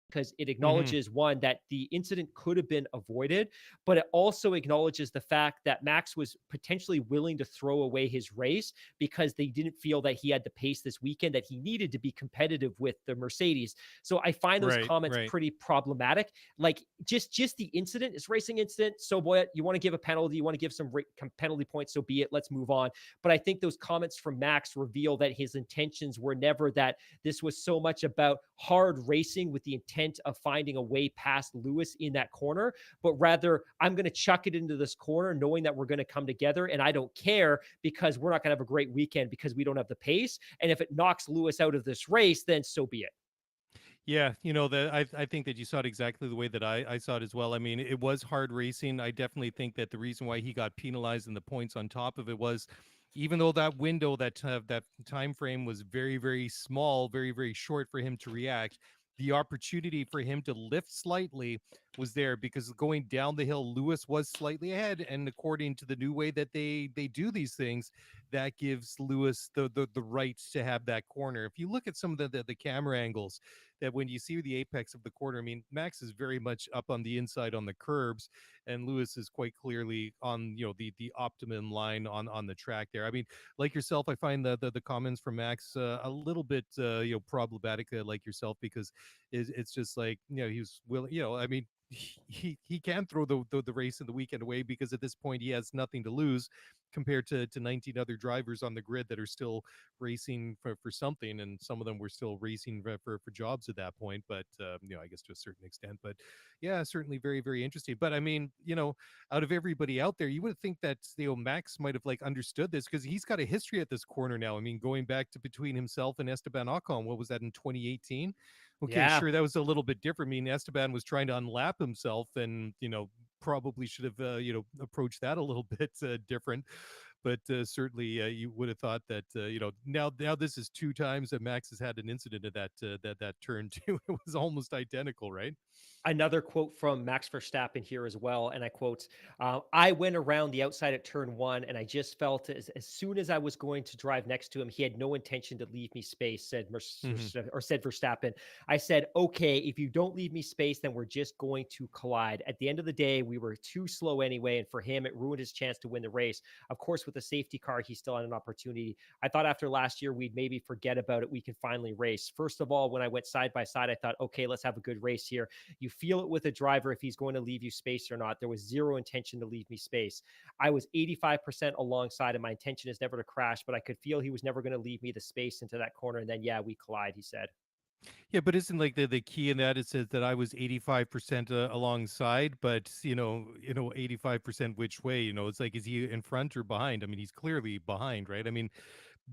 because it Hmm. acknowledges, one, that the incident could have been avoided, but it also acknowledges the fact that Max was potentially willing to throw away his race because they didn't feel that he had the pace this weekend that he needed to be competitive with the Mercedes. So I find those Right, comments right. pretty problematic. Like just the incident is racing incident. So what, you want to give a penalty, you want to give some penalty points, so be it. Let's move on. But I think those comments from Max reveal that his intentions were never that this was so much about hard racing with the intent of finding a way past Lewis in that corner, but rather, I'm going to chuck it into this corner knowing that we're going to come together. And I don't care because we're not going to have a great weekend because we don't have the pace. And if it knocks Lewis out of this race, then so be it. Yeah, I think that you saw it exactly the way that I saw it as well. I mean, it was hard racing. I definitely think that the reason why he got penalized and the points on top of it was, even though that window, that time frame was very, very small, very, very short for him to react, the opportunity for him to lift slightly was there, because going down the hill, Lewis was slightly ahead, and according to the new way that they do these things, that gives Lewis the right to have that corner. If you look at some of the camera angles, that when you see the apex of the corner, I mean, Max is very much up on the inside on the curbs, and Lewis is quite clearly on, the optimum line on the track there. I mean, like yourself, I find the comments from Max a little bit problematic, like yourself, because it's just like, he was willing, I mean, he can throw the race in the weekend away, because at this point he has nothing to lose, compared to 19 other drivers on the grid that are still racing for something, and some of them were still racing for jobs at that point. But I guess to a certain extent. But yeah, certainly very, very interesting. But I mean, out of everybody out there, you would think that Max might have like understood this, because he's got a history at this corner now. I mean, going back to between himself and Esteban Ocon, what was that, in 2018? Okay, Yeah. sure, that was a little bit different. I mean, Esteban was trying to unlap himself, and probably should have approached that a little bit different. But certainly, you would have thought that now this is two times that Max has had an incident at that turn too. It was almost identical, right? Another quote from Max Verstappen here as well, and I quote, "I went around the outside at turn one, and I just felt as soon as I was going to drive next to him, he had no intention to leave me space," said Hmm. said Verstappen. "I said, okay, if you don't leave me space, then we're just going to collide. At the end of the day, we were too slow anyway, and for him, it ruined his chance to win the race. Of course, with a safety car, he still had an opportunity. I thought after last year, we'd maybe forget about it. We can finally race. First of all, when I went side by side, I thought, okay, let's have a good race here. You feel it with a driver if he's going to leave you space or not. There was zero intention to leave me space. I was 85% alongside, and my intention is never to crash, but I could feel he was never going to leave me the space into that corner. And then, yeah, we collide," he said. Yeah, but isn't like the key in that, it says that I was 85% alongside, but 85% which way? It's like, is he in front or behind? I mean, he's clearly behind, right? I mean,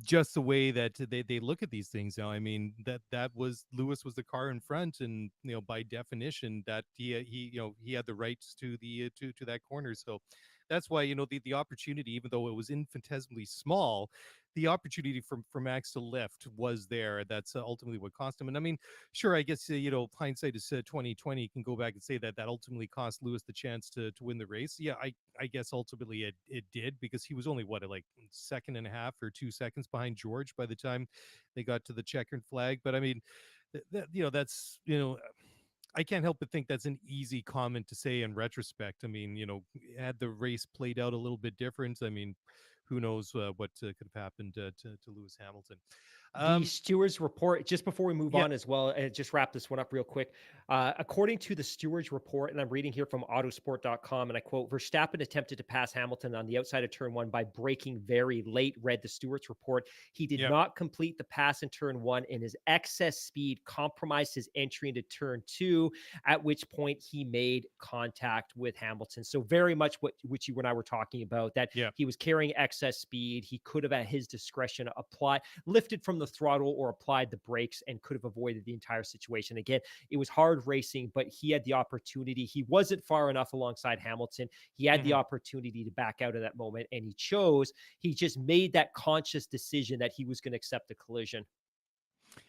just the way that they look at these things now. I mean, that was Lewis was the car in front, and by definition that he had the rights to the to that corner. So that's why the opportunity, even though it was infinitesimally small, the opportunity for Max to lift was there. That's ultimately what cost him. And I mean, sure, I guess hindsight is 2020. You can go back and say that ultimately cost Lewis the chance to win the race. Yeah, I guess ultimately it did, because he was only what, like second and a half or 2 seconds behind George by the time they got to the checkered flag. But I mean, that's I can't help but think that's an easy comment to say in retrospect. I mean, had the race played out a little bit different, I mean, who knows what could have happened to Lewis Hamilton. The stewards report, just before we move on as well, and just wrap this one up real quick. According to the stewards report, and I'm reading here from autosport.com, and I quote, Verstappen attempted to pass Hamilton on the outside of turn one by braking very late, read the stewards report. He did not complete the pass in turn one, and his excess speed compromised his entry into turn two, at which point he made contact with Hamilton. So very much what which you and I were talking about, that he was carrying excess speed. He could have at his discretion lifted from the throttle or applied the brakes and could have avoided the entire situation. Again, it was hard racing, but he had the opportunity. He wasn't far enough alongside Hamilton. He had the opportunity to back out of that moment, and he just made that conscious decision that he was going to accept the collision.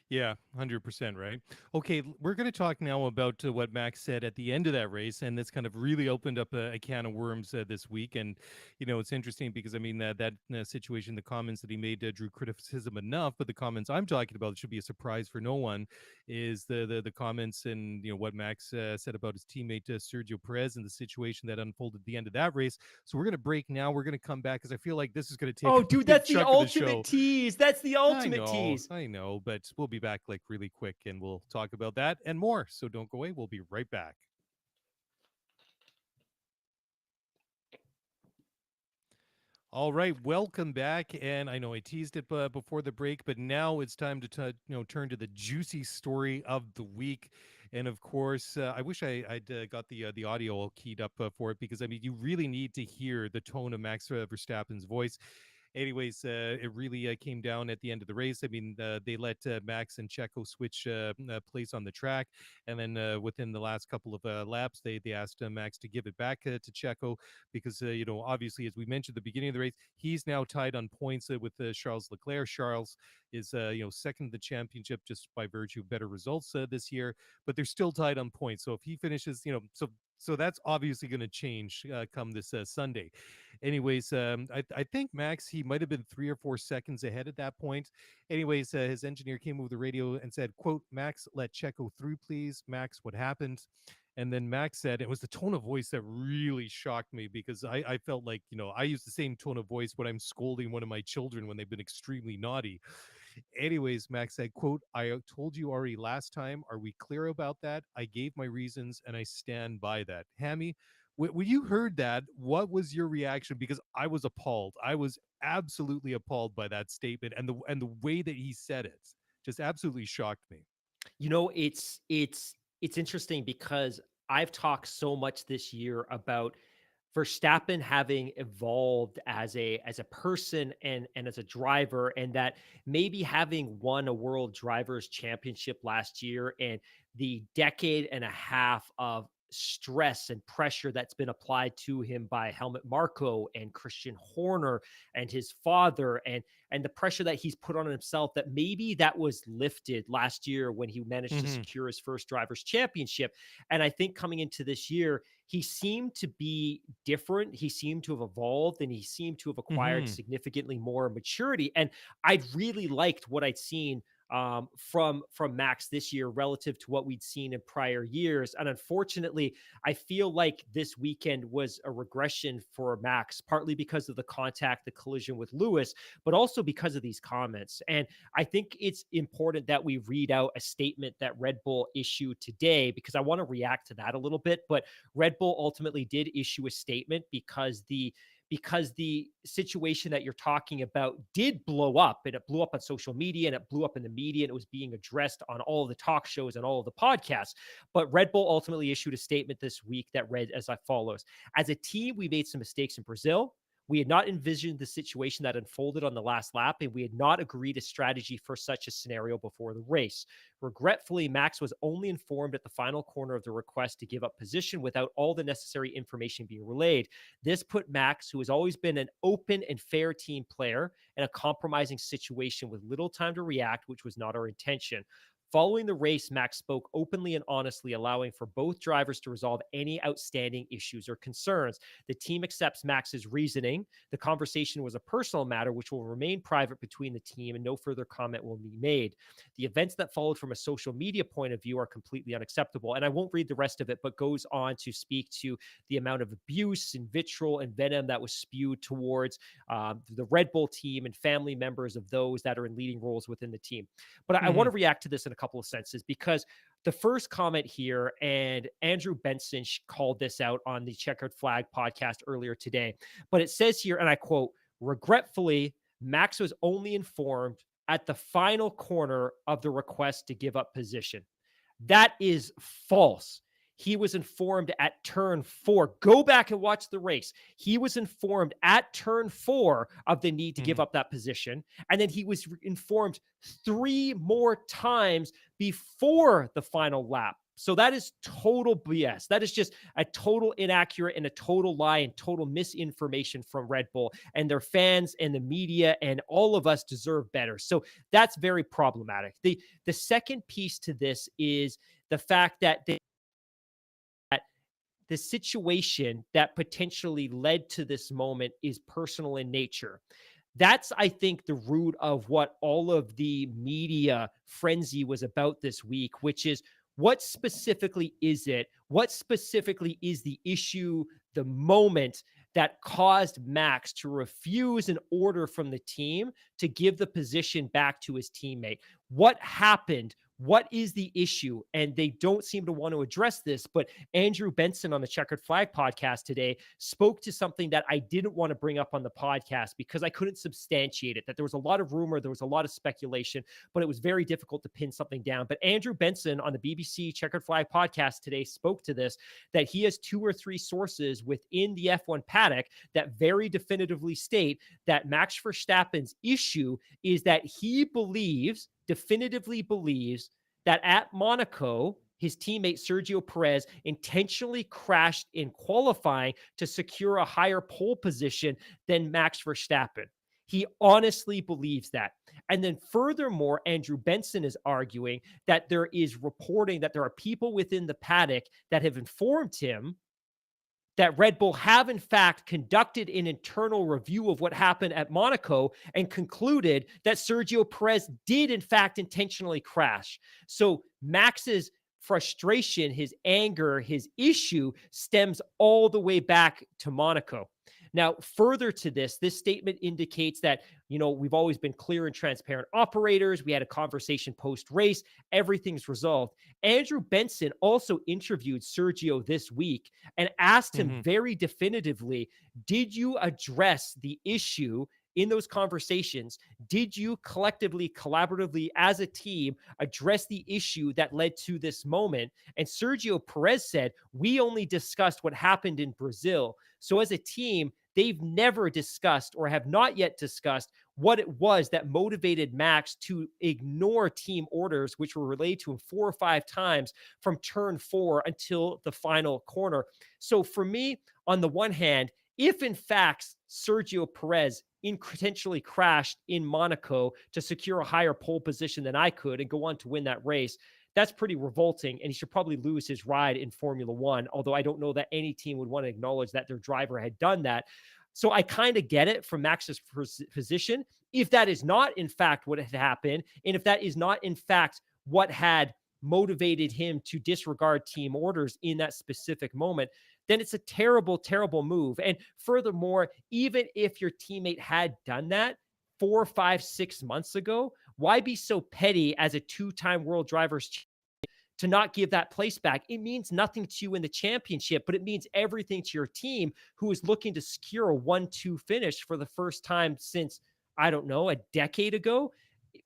Yeah, 100%, right? Okay, we're going to talk now about what Max said at the end of that race, and this kind of really opened up a can of worms this week. And, it's interesting because, I mean, that situation, the comments that he made drew criticism enough, but the comments I'm talking about should be a surprise for no one, is the comments and, what Max said about his teammate Sergio Perez and the situation that unfolded at the end of that race. So we're going to break now. We're going to come back because I feel like this is going to take dude, that's the ultimate tease. That's the ultimate tease. I know, but we'll be back like really quick and we'll talk about that and more. So don't go away. We'll be right back. All right, welcome back. And I know I teased it before the break, but now it's time to turn to the juicy story of the week. And of course, I wish I'd got the audio all keyed up for it, because I mean, you really need to hear the tone of Max Verstappen's voice. Anyways, it really came down at the end of the race. I mean, they let Max and Checo switch place on the track. And then within the last couple of laps, they asked Max to give it back to Checo because, obviously, as we mentioned at the beginning of the race, he's now tied on points with Charles Leclerc. Charles is, second in the championship just by virtue of better results this year, but they're still tied on points. So if he finishes, so that's obviously going to change come this Sunday. Anyways, I think Max, he might have been 3 or 4 seconds ahead at that point. Anyways, his engineer came over the radio and said, quote, Max, let Checo through, please. Max, what happened? And then Max said, it was the tone of voice that really shocked me, because I felt like, I use the same tone of voice when I'm scolding one of my children when they've been extremely naughty. Anyways, Max said, quote, I told you already last time. Are we clear about that? I gave my reasons and I stand by that. Hammy, when you heard that, what was your reaction? Because I was appalled. I was absolutely appalled by that statement, and the way that he said it just absolutely shocked me. It's interesting because I've talked so much this year about Verstappen having evolved as a person and as a driver, and that maybe having won a World Drivers' Championship last year and the decade and a half of stress and pressure that's been applied to him by Helmut Marko and Christian Horner and his father, and the pressure that he's put on himself, that maybe that was lifted last year when he managed to secure his first Drivers' Championship. And I think coming into this year, he seemed to be different. He seemed to have evolved, and he seemed to have acquired significantly more maturity. And I really liked what I'd seen from Max this year relative to what we'd seen in prior years. And unfortunately, I feel like this weekend was a regression for Max, partly because of the collision with Lewis, but also because of these comments. And I think it's important that we read out a statement that Red Bull issued today, because I want to react to that a little bit. But Red Bull ultimately did issue a statement because the situation that you're talking about did blow up, and it blew up on social media, and it blew up in the media, and it was being addressed on all of the talk shows and all of the podcasts. But Red Bull ultimately issued a statement this week that read as follows: as a team, we made some mistakes in Brazil. We had not envisioned the situation that unfolded on the last lap, and we had not agreed a strategy for such a scenario before the race. Regretfully, Max was only informed at the final corner of the request to give up position without all the necessary information being relayed. This put Max, who has always been an open and fair team player, in a compromising situation with little time to react, which was not our intention. Following the race, Max spoke openly and honestly, allowing for both drivers to resolve any outstanding issues or concerns. The team accepts Max's reasoning. The conversation was a personal matter, which will remain private between the team, and no further comment will be made. The events that followed from a social media point of view are completely unacceptable. And I won't read the rest of it, but goes on to speak to the amount of abuse and vitriol and venom that was spewed towards the Red Bull team and family members of those that are in leading roles within the team. But I want to react to this in a couple of senses, because the first comment here, and Andrew Benson called this out on the Checkered Flag podcast earlier today, but it says here, and I quote, "Regretfully, Max was only informed at the final corner of the request to give up position." That is false. He was informed at turn 4. Go back and watch the race. He was informed at turn 4 of the need to give up that position. And then he was informed 3 more times before the final lap. So that is total BS. That is just a total inaccurate and a total lie and total misinformation from Red Bull, and their fans and the media and all of us deserve better. So that's very problematic. The second piece to this is the fact that the situation that potentially led to this moment is personal in nature. That's, I think, the root of what all of the media frenzy was about this week, which is, what specifically is it? What specifically is the issue, the moment that caused Max to refuse an order from the team to give the position back to his teammate? What happened? What is the issue? And they don't seem to want to address this, but Andrew Benson on the Checkered Flag podcast today spoke to something that I didn't want to bring up on the podcast because I couldn't substantiate it, that there was a lot of rumor, there was a lot of speculation, but it was very difficult to pin something down. But Andrew Benson on the BBC Checkered Flag podcast today spoke to this, that he has 2 or 3 sources within the F1 paddock that very definitively state that Max Verstappen's issue is that he definitively believes that at Monaco, his teammate Sergio Perez intentionally crashed in qualifying to secure a higher pole position than Max Verstappen. He honestly believes that. And then furthermore, Andrew Benson is arguing that there is reporting that there are people within the paddock that have informed him that Red Bull have in fact conducted an internal review of what happened at Monaco and concluded that Sergio Perez did in fact intentionally crash. So Max's frustration, his anger, his issue stems all the way back to Monaco. Now, further to this statement indicates that, we've always been clear and transparent operators. We had a conversation post-race. Everything's resolved. Andrew Benson also interviewed Sergio this week and asked him very definitively, did you address the issue in those conversations? Did you collectively, collaboratively, as a team, address the issue that led to this moment? And Sergio Perez said, we only discussed what happened in Brazil. So as a team, they've never discussed or have not yet discussed what it was that motivated Max to ignore team orders, which were relayed to him 4 or 5 times from turn 4 until the final corner. So for me, on the one hand, if in fact Sergio Perez intentionally crashed in Monaco to secure a higher pole position than I could and go on to win that race, that's pretty revolting, and he should probably lose his ride in Formula One, although I don't know that any team would want to acknowledge that their driver had done that. So I kind of get it from Max's position. If that is not, in fact, what had happened, and if that is not, in fact, what had motivated him to disregard team orders in that specific moment, then it's a terrible, terrible move. And furthermore, even if your teammate had done that 4, 5, 6 months ago, why be so petty as a 2-time world driver's champion to not give that place back? It means nothing to you in the championship, but it means everything to your team, who is looking to secure a 1-2 finish for the first time since, I don't know, a decade ago.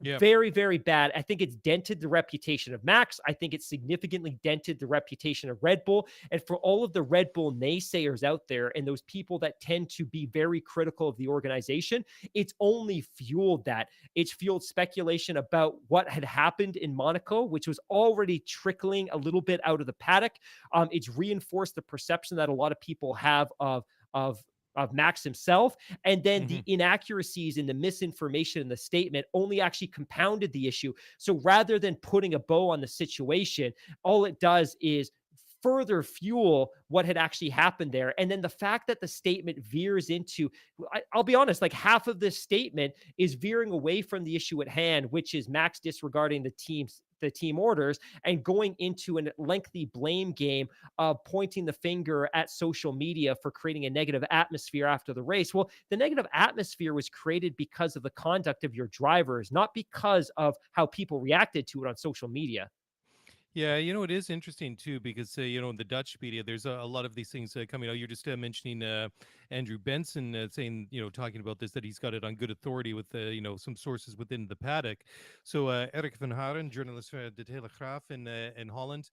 Yep. Very, very bad. I think it's dented the reputation of Max. I think it's significantly dented the reputation of Red Bull. And for all of the Red Bull naysayers out there and those people that tend to be very critical of the organization, it's only fueled that. It's fueled speculation about what had happened in Monaco, which was already trickling a little bit out of the paddock. It's reinforced the perception that a lot of people have of Max himself. And then Mm-hmm. the inaccuracies and the misinformation in the statement only actually compounded the issue. So rather than putting a bow on the situation, all it does is further fuel what had actually happened there. And then the fact that the statement veers into, I'll be honest, like half of this statement is veering away from the issue at hand, which is Max disregarding the team orders and going into a lengthy blame game of pointing the finger at social media for creating a negative atmosphere after the race. Well, the negative atmosphere was created because of the conduct of your drivers, not because of how people reacted to it on social media. Yeah, it is interesting too because in the Dutch media, there's a lot of these things coming out. You're just mentioning Andrew Benson saying, talking about this, that he's got it on good authority with some sources within the paddock. So Eric van Haren, journalist for De Telegraaf in Holland,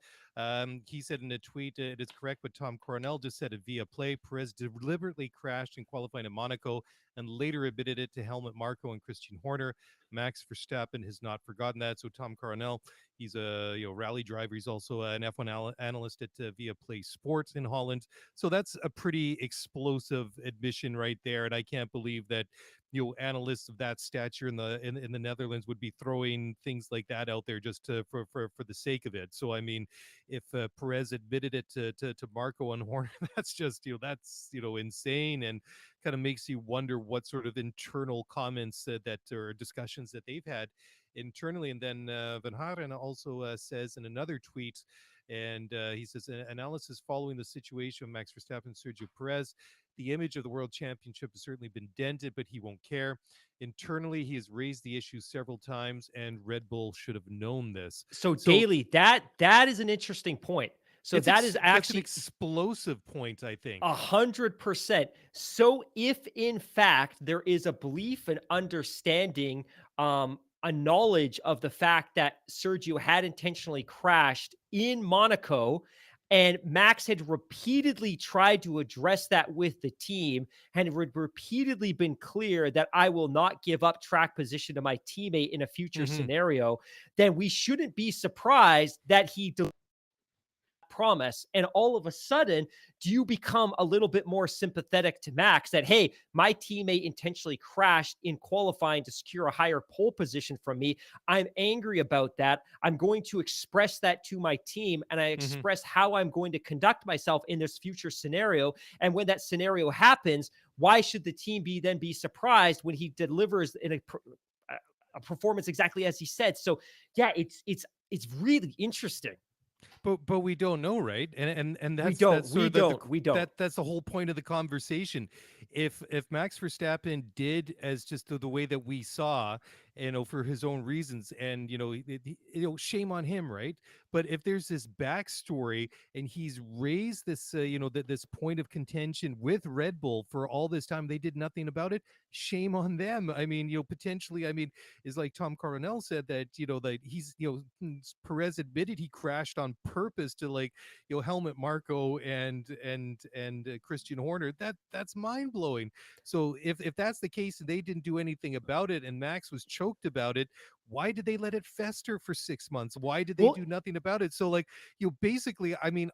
he said in a tweet, it is correct what Tom Coronel just said via play. Perez deliberately crashed in qualifying in Monaco and later admitted it to Helmut Marko and Christian Horner. Max Verstappen has not forgotten that. So Tom Coronel, he's a rally driver. He's also an F1 analyst at Via Play Sports in Holland. So that's a pretty explosive admission right there. And I can't believe that analysts of that stature in the Netherlands would be throwing things like that out there just for the sake of it. So I mean, if Perez admitted it to Marco and Horner, that's just that's insane, and kind of makes you wonder what sort of internal comments that or discussions that they've had internally. And then Van Haren also says in another tweet, and he says, analysis following the situation of Max Verstappen and Sergio Perez. The image of the World Championship has certainly been dented, but he won't care. Internally, he has raised the issue several times, and Red Bull should have known this. So, So Daily, that is an interesting point. So that is that's an actually explosive point, I think. 100%. So if in fact there is a belief and understanding, a knowledge of the fact that Sergio had intentionally crashed in Monaco, and Max had repeatedly tried to address that with the team and had repeatedly been clear that I will not give up track position to my teammate in a future scenario, then we shouldn't be surprised that he promise. And all of a sudden, do you become a little bit more sympathetic to Max that, hey, my teammate intentionally crashed in qualifying to secure a higher pole position from me. I'm angry about that. I'm going to express that to my team, and I express how I'm going to conduct myself in this future scenario. And when that scenario happens, why should the team be surprised when he delivers in a performance exactly as he said? So yeah, it's really interesting. But we don't know, right? And that's that's the whole point of the conversation. If Max Verstappen did as just the way that we saw, for his own reasons, and shame on him, right? But if there's this backstory and he's raised this this point of contention with Red Bull for all this time, they did nothing about it. Shame on them. I mean, potentially, I mean, is like Tom Coronel said that that he's Perez admitted he crashed on purpose to Helmut Marko and Christian Horner. That's mind blowing. So if that's the case and they didn't do anything about it and Max was choked about it, why did they let it fester for 6 months? Why did they do nothing about it? So basically, I mean,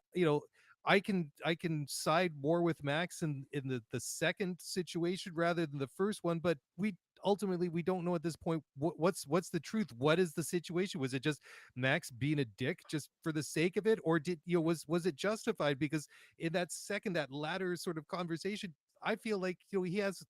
I can side more with Max in the second situation rather than the first one, but ultimately we don't know at this point what's the truth. What is the situation? Was it just Max being a dick just for the sake of it, or did was it justified? Because in that latter sort of conversation, I feel like he has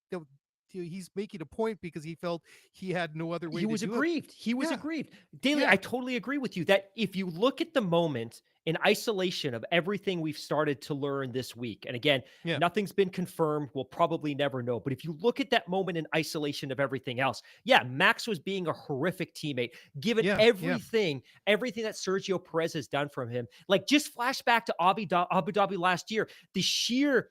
he's making a point because he felt he had no other way he to was do aggrieved. it. He was aggrieved. Daily, I totally agree with you that if you look at the moment in isolation of everything we've started to learn this week, and again, nothing's been confirmed, we'll probably never know, but if you look at that moment in isolation of everything else, Max was being a horrific teammate, given everything that Sergio Perez has done from him. Like, just flashback to Abu Dhabi last year, the sheer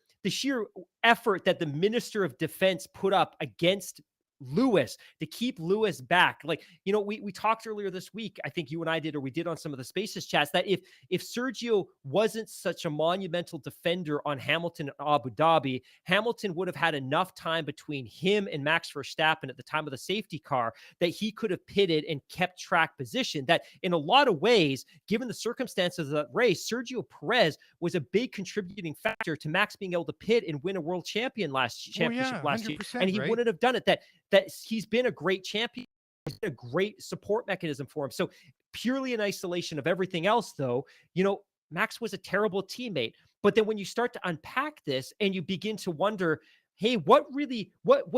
effort that the Minister of Defense put up against Lewis, to keep Lewis back. Like, we talked earlier this week, I think you and I did, or we did on some of the Spaces chats, that if Sergio wasn't such a monumental defender on Hamilton and Abu Dhabi, Hamilton would have had enough time between him and Max Verstappen at the time of the safety car that he could have pitted and kept track position. That in a lot of ways, given the circumstances of that race, Sergio Perez was a big contributing factor to Max being able to pit and win a world championship last year. And he wouldn't have done it. That he's been a great champion, a great support mechanism for him. So purely in isolation of everything else, though, Max was a terrible teammate. But then when you start to unpack this and you begin to wonder, hey, what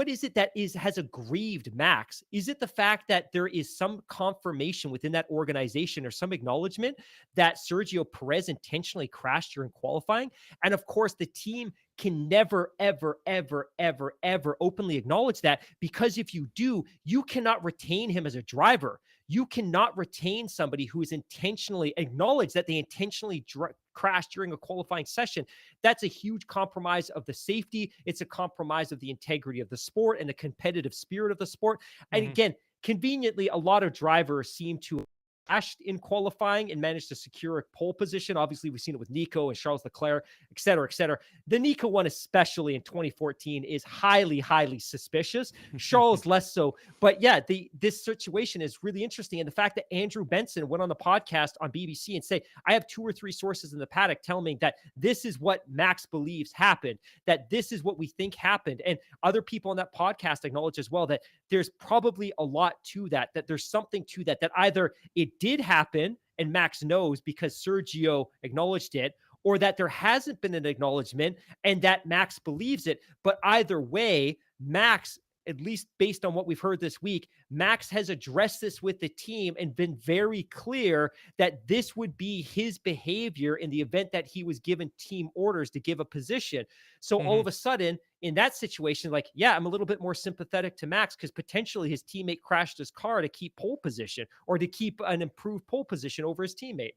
is it that has aggrieved Max? Is it the fact that there is some confirmation within that organization or some acknowledgement that Sergio Perez intentionally crashed during qualifying? And of course, the team can never, ever, ever, ever, ever openly acknowledge that, because if you do, you cannot retain him as a driver. You cannot retain somebody who is intentionally acknowledged that they intentionally crashed during a qualifying session. That's a huge compromise of the safety. It's a compromise of the integrity of the sport and the competitive spirit of the sport. And again, conveniently, a lot of drivers seem to crashed in qualifying and managed to secure a pole position. Obviously, we've seen it with Nico and Charles Leclerc, et cetera, et cetera. The Nico one, especially in 2014, is highly, highly suspicious. Charles less so. But yeah, this situation is really interesting. And the fact that Andrew Benson went on the podcast on BBC and say, I have 2 or 3 sources in the paddock telling me that this is what Max believes happened, that this is what we think happened. And other people on that podcast acknowledge as well that there's probably a lot to that there's something to that either it did happen and Max knows because Sergio acknowledged it, or that there hasn't been an acknowledgement and that Max believes it. But either way, Max, at least based on what we've heard this week, Max has addressed this with the team and been very clear that this would be his behavior in the event that he was given team orders to give a position. So all of a sudden, in that situation, like, yeah, I'm a little bit more sympathetic to Max because potentially his teammate crashed his car to keep pole position or to keep an improved pole position over his teammate.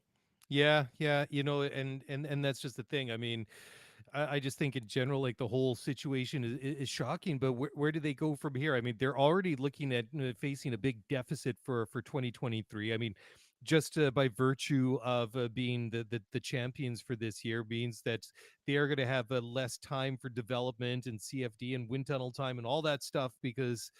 Yeah, and that's just the thing. I mean, I just think in general, like the whole situation is shocking. But where do they go from here? I mean, they're already looking at facing a big deficit for 2023. I mean, just by virtue of being the champions for this year means that they are going to have less time for development and CFD and wind tunnel time and all that stuff because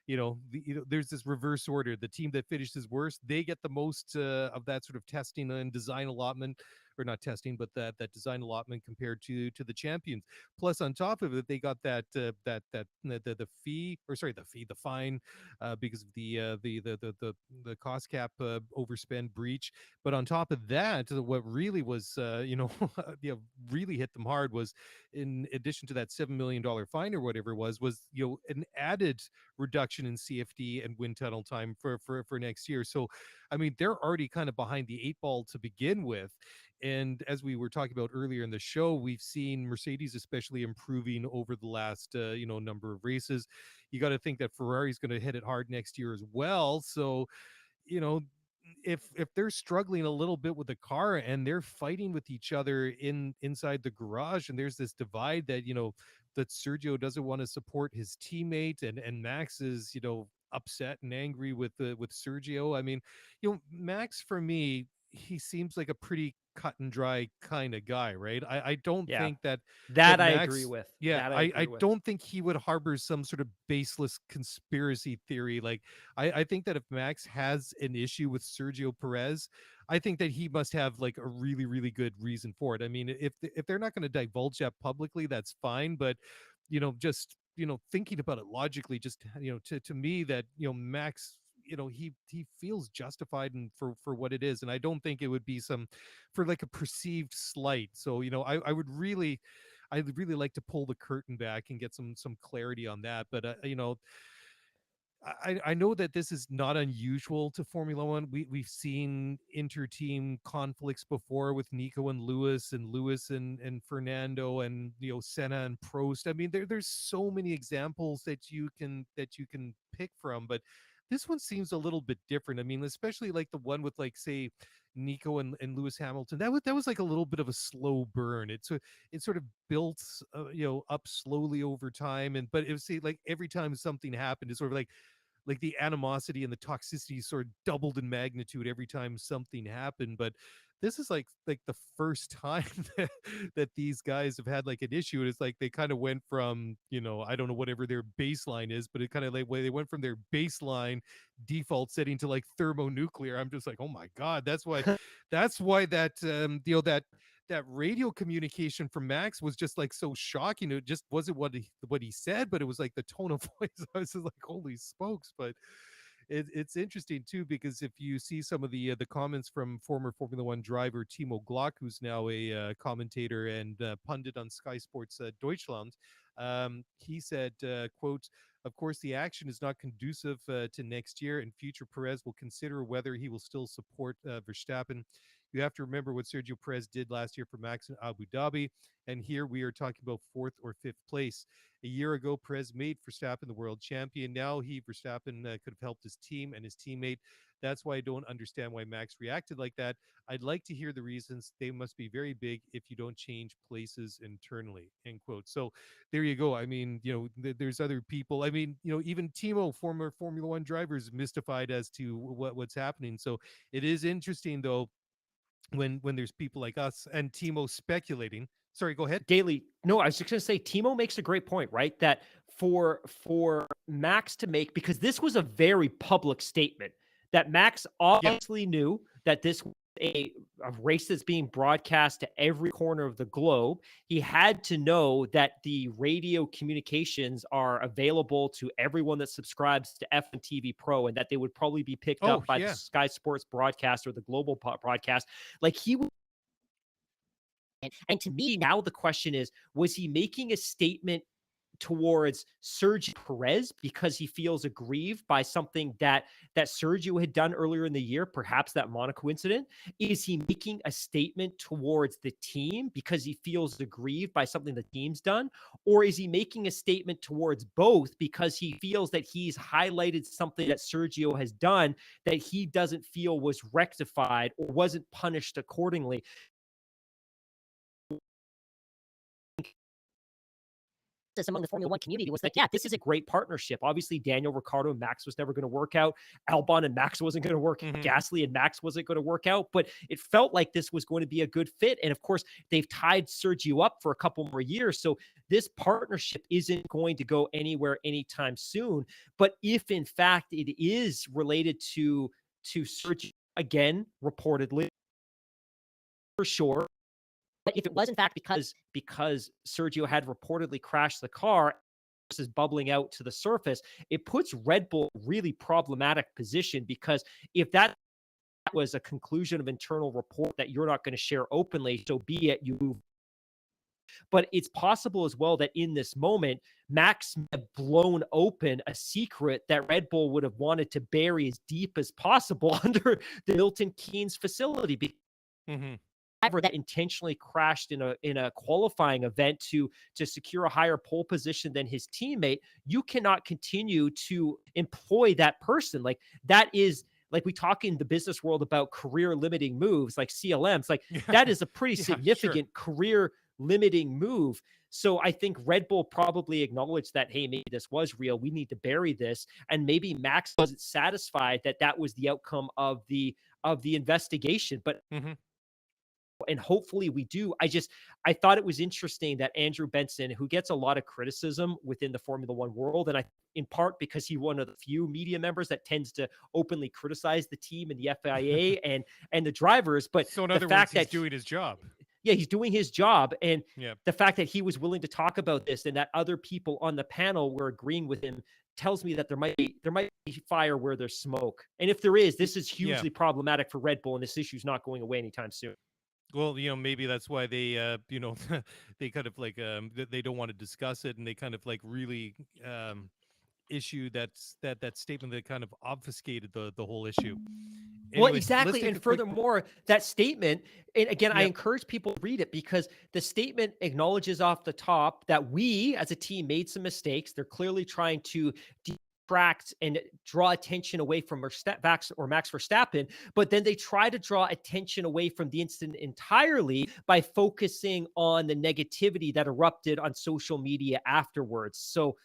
there's this reverse order. The team that finishes worst, they get the most of that sort of testing and design allotment, or not testing, but that design allotment compared to the champions. Plus, on top of it, they got the fee, or sorry, the fine because of the cost cap overspend breach. But on top of that, what really was really hit them hard was, in addition to that $7 million fine or whatever it was an added reduction in CFD and wind tunnel time for next year. So, I mean, they're already kind of behind the 8 ball to begin with. And as we were talking about earlier in the show, we've seen Mercedes especially improving over the last number of races. You got to think that Ferrari's going to hit it hard next year as well. So, you know, if they're struggling a little bit with the car and they're fighting with each other inside the garage, and there's this divide that that Sergio doesn't want to support his teammate, and Max is upset and angry with Sergio. I mean, Max, for me, he seems like a pretty cut and dry kind of guy, right? I don't think that I Max, agree with. yeah, I don't think he would harbor some sort of baseless conspiracy theory. Like, I think that if Max has an issue with Sergio Perez, I think that he must have like a really, really good reason for it. I mean, if they're not going to divulge that publicly, that's fine. But just thinking about it logically, just to me, that Max, he feels justified and for what it is, and I don't think it would be some for like a perceived slight. So I'd really like to pull the curtain back and get some clarity on that. But I know that this is not unusual to Formula One. We've seen inter-team conflicts before with Nico and Lewis and Fernando and Senna and Prost. I mean, there's so many examples that you can pick from, but this one seems a little bit different. I mean, especially like the one with, like, say, Nico and Lewis Hamilton, that was like a little bit of a slow burn. It sort of built up slowly over time, but it was like every time something happened, it's sort of like the animosity and the toxicity sort of doubled in magnitude every time something happened. But this is like the first time that these guys have had like an issue. And it's like they kind of went from, I don't know, whatever their baseline is, but it kind of like they went from their baseline default setting to like thermonuclear. I'm just like, oh my God, that's why that that radio communication from Max was just like so shocking. It just wasn't what he said, but it was like the tone of voice. I was just like, holy smokes. But it's interesting too, because if you see some of the comments from former Formula One driver Timo Glock, who's now a commentator and pundit on Sky Sports Deutschland, he said, quote, "Of course, the action is not conducive to next year, and future Perez will consider whether he will still support Verstappen. You have to remember what Sergio Perez did last year for Max in Abu Dhabi, and here we are talking about 4th or 5th place. A year ago, Perez made Verstappen the world champion. Now Verstappen could have helped his team and his teammate. That's why I don't understand why Max reacted like that. I'd like to hear the reasons. They must be very big if you don't change places internally," end quote. So there you go. I mean, there's other people. I mean, even Timo, former Formula One driver, is mystified as to what's happening. So it is interesting, though, when there's people like us and Timo speculating. Sorry, go ahead. Daily. No, I was just going to say, Timo makes a great point, right? That for Max to make, because this was a very public statement, that Max obviously knew that this was a race that's being broadcast to every corner of the globe. He had to know that the radio communications are available to everyone that subscribes to F1 TV Pro, and that they would probably be picked up by the Sky Sports broadcast or the global broadcast. Like, he was. And to me, now the question is, was he making a statement towards Sergio Perez because he feels aggrieved by something that Sergio had done earlier in the year, perhaps that Monaco incident? Is he making a statement towards the team because he feels aggrieved by something the team's done? Or is he making a statement towards both because he feels that he's highlighted something that Sergio has done that he doesn't feel was rectified or wasn't punished accordingly? Among the Formula One community was like, yeah, this is a great partnership. Obviously, Daniel Ricciardo and Max was never going to work out. Albon and Max wasn't going to work. Gasly and Max wasn't going to work out. But it felt like this was going to be a good fit. And of course, they've tied Sergio up for a couple more years. So this partnership isn't going to go anywhere anytime soon. But if in fact it is related to Sergio, again, reportedly, for sure. But if it was in fact because Sergio had reportedly crashed the car, is bubbling out to the surface, it puts Red Bull in a really problematic position, because if that was a conclusion of internal report that you're not going to share openly, so be it, you move. But it's possible as well that in this moment, Max may have blown open a secret that Red Bull would have wanted to bury as deep as possible under the Milton Keynes facility. That intentionally crashed in a qualifying event to secure a higher pole position than his teammate, you cannot continue to employ that person. Like, that is, like, we talk in the business world about career limiting moves like CLMs. Like, that is a pretty significant career limiting move. So I think Red Bull probably acknowledged that, hey, maybe this was real. We need to bury this. And maybe Max wasn't satisfied that was the outcome of the investigation. But and hopefully we do. I thought it was interesting that Andrew Benson, who gets a lot of criticism within the Formula One world, and in part because he's one of the few media members that tends to openly criticize the team and the FIA and the drivers. But so in other words, he's doing his job. Yeah, he's doing his job. And the fact that he was willing to talk about this and that other people on the panel were agreeing with him tells me that there might be fire where there's smoke. And if there is, this is hugely problematic for Red Bull, and this issue's not going away anytime soon. Well, maybe that's why they, they kind of like, they don't want to discuss it, and they kind of like really issue that statement that kind of obfuscated the whole issue. Anyways, well, exactly. And furthermore, that statement, and again, I encourage people to read it, because the statement acknowledges off the top that we as a team made some mistakes. They're clearly trying to distract and draw attention away from Max Verstappen, but then they try to draw attention away from the incident entirely by focusing on the negativity that erupted on social media afterwards. So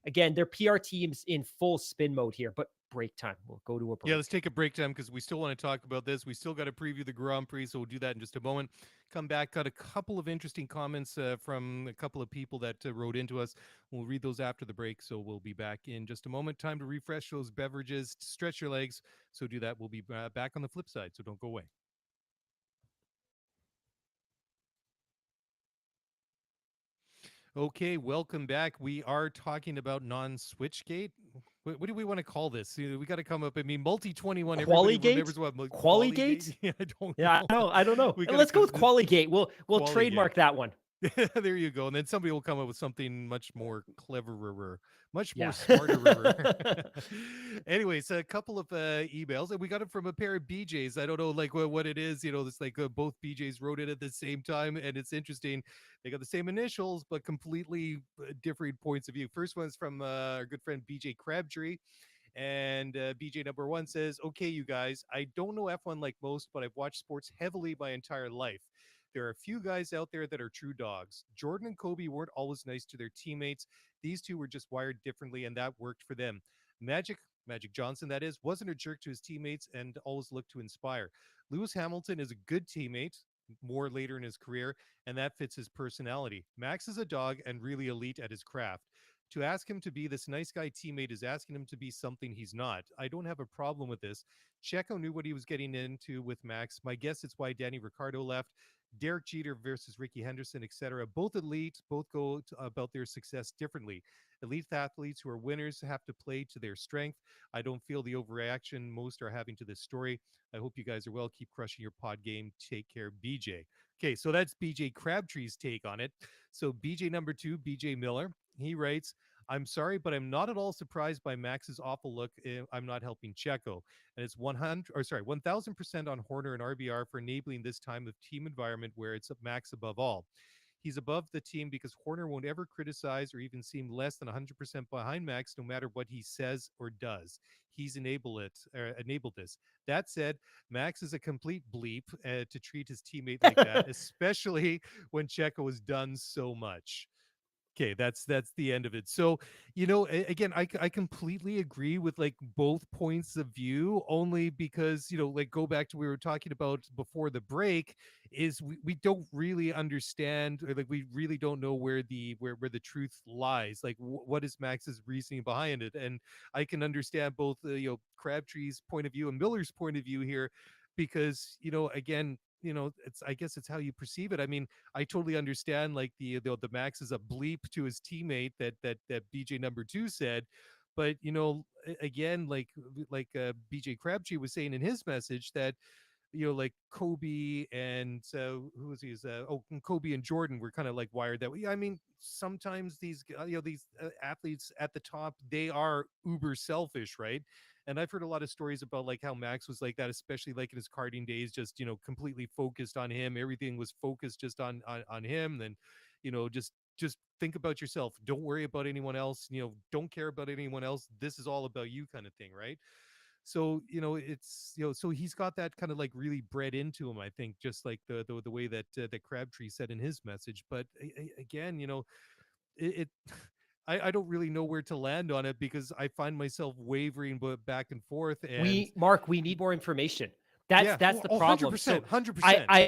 again, their PR team's in full spin mode here, but break time. We'll go to a break. Yeah, let's take a break time because we still want to talk about this. We still got to preview the Grand Prix, so we'll do that in just a moment. Come back, got a couple of interesting comments from a couple of people that wrote into us. We'll read those after the break, so we'll be back in just a moment. Time to refresh those beverages, stretch your legs. So do that. We'll be back on the flip side, so don't go away. Okay, welcome back. We are talking about non-switchgate. What do we want to call this? We got to come up. I mean, multi-21. Everybody remembers what Qualigate? Yeah, I don't know. I don't know. Let's go with Qualigate. We'll trademark that one. There you go. And then somebody will come up with something much more cleverer, much more smarter. Anyways, a couple of emails, and we got it from a pair of BJs. I don't know like what it is. It's like both BJs wrote it at the same time, and it's interesting. They got the same initials, but completely different points of view. First one's from our good friend BJ Crabtree. And BJ number 1 says, okay, you guys, I don't know F1 like most, but I've watched sports heavily my entire life. There are a few guys out there that are true dogs. Jordan and Kobe weren't always nice to their teammates. These two were just wired differently, and that worked for them. Magic Johnson, that is, wasn't a jerk to his teammates and always looked to inspire. Lewis Hamilton is a good teammate, more later in his career, and that fits his personality. Max is a dog and really elite at his craft. To ask him to be this nice guy teammate is asking him to be something he's not. I don't have a problem with this. Checo knew what he was getting into with Max. My guess it's why Danny Ricciardo left. Derek Jeter versus Ricky Henderson, etc. Both elite, both go about their success differently. Elite athletes who are winners have to play to their strength. I don't feel the overreaction most are having to this story. I hope you guys are well. Keep crushing your pod game. Take care, BJ. Okay, so that's BJ Crabtree's take on it. So BJ number 2, BJ Miller, he writes, I'm sorry, but I'm not at all surprised by Max's awful look. I'm not helping Checo. And it's 1,000% on Horner and RBR for enabling this time of team environment where it's Max above all. He's above the team because Horner won't ever criticize or even seem less than 100% behind Max, no matter what he says or does. He's enabled this. That said, Max is a complete bleep to treat his teammate like that, especially when Checo has done so much. Okay, that's the end of it. So, again, I completely agree with like both points of view, only because, like go back to what we were talking about before the break, is we don't really understand, or like we really don't know where the truth lies. Like what is Max's reasoning behind it? And I can understand both Crabtree's point of view and Miller's point of view here, because again, I guess it's how you perceive it. I mean, I totally understand like the Max is a bleep to his teammate that BJ number 2 said, but again, like BJ Crabtree was saying in his message that like Kobe and who was he? Kobe and Jordan were kind of like wired that way. I mean, sometimes these athletes at the top, they are uber selfish, right? And I've heard a lot of stories about like how Max was like that, especially like in his karting days, just completely focused on him. Everything was focused just on him. Then just think about yourself. Don't worry about anyone else. Don't care about anyone else. This is all about you, kind of thing, right? So it's so he's got that kind of like really bred into him, I think, just like the way that that Crabtree said in his message. But again, it I don't really know where to land on it, because I find myself wavering but back and forth. And we need more information. That's the problem. 100%, 100%. I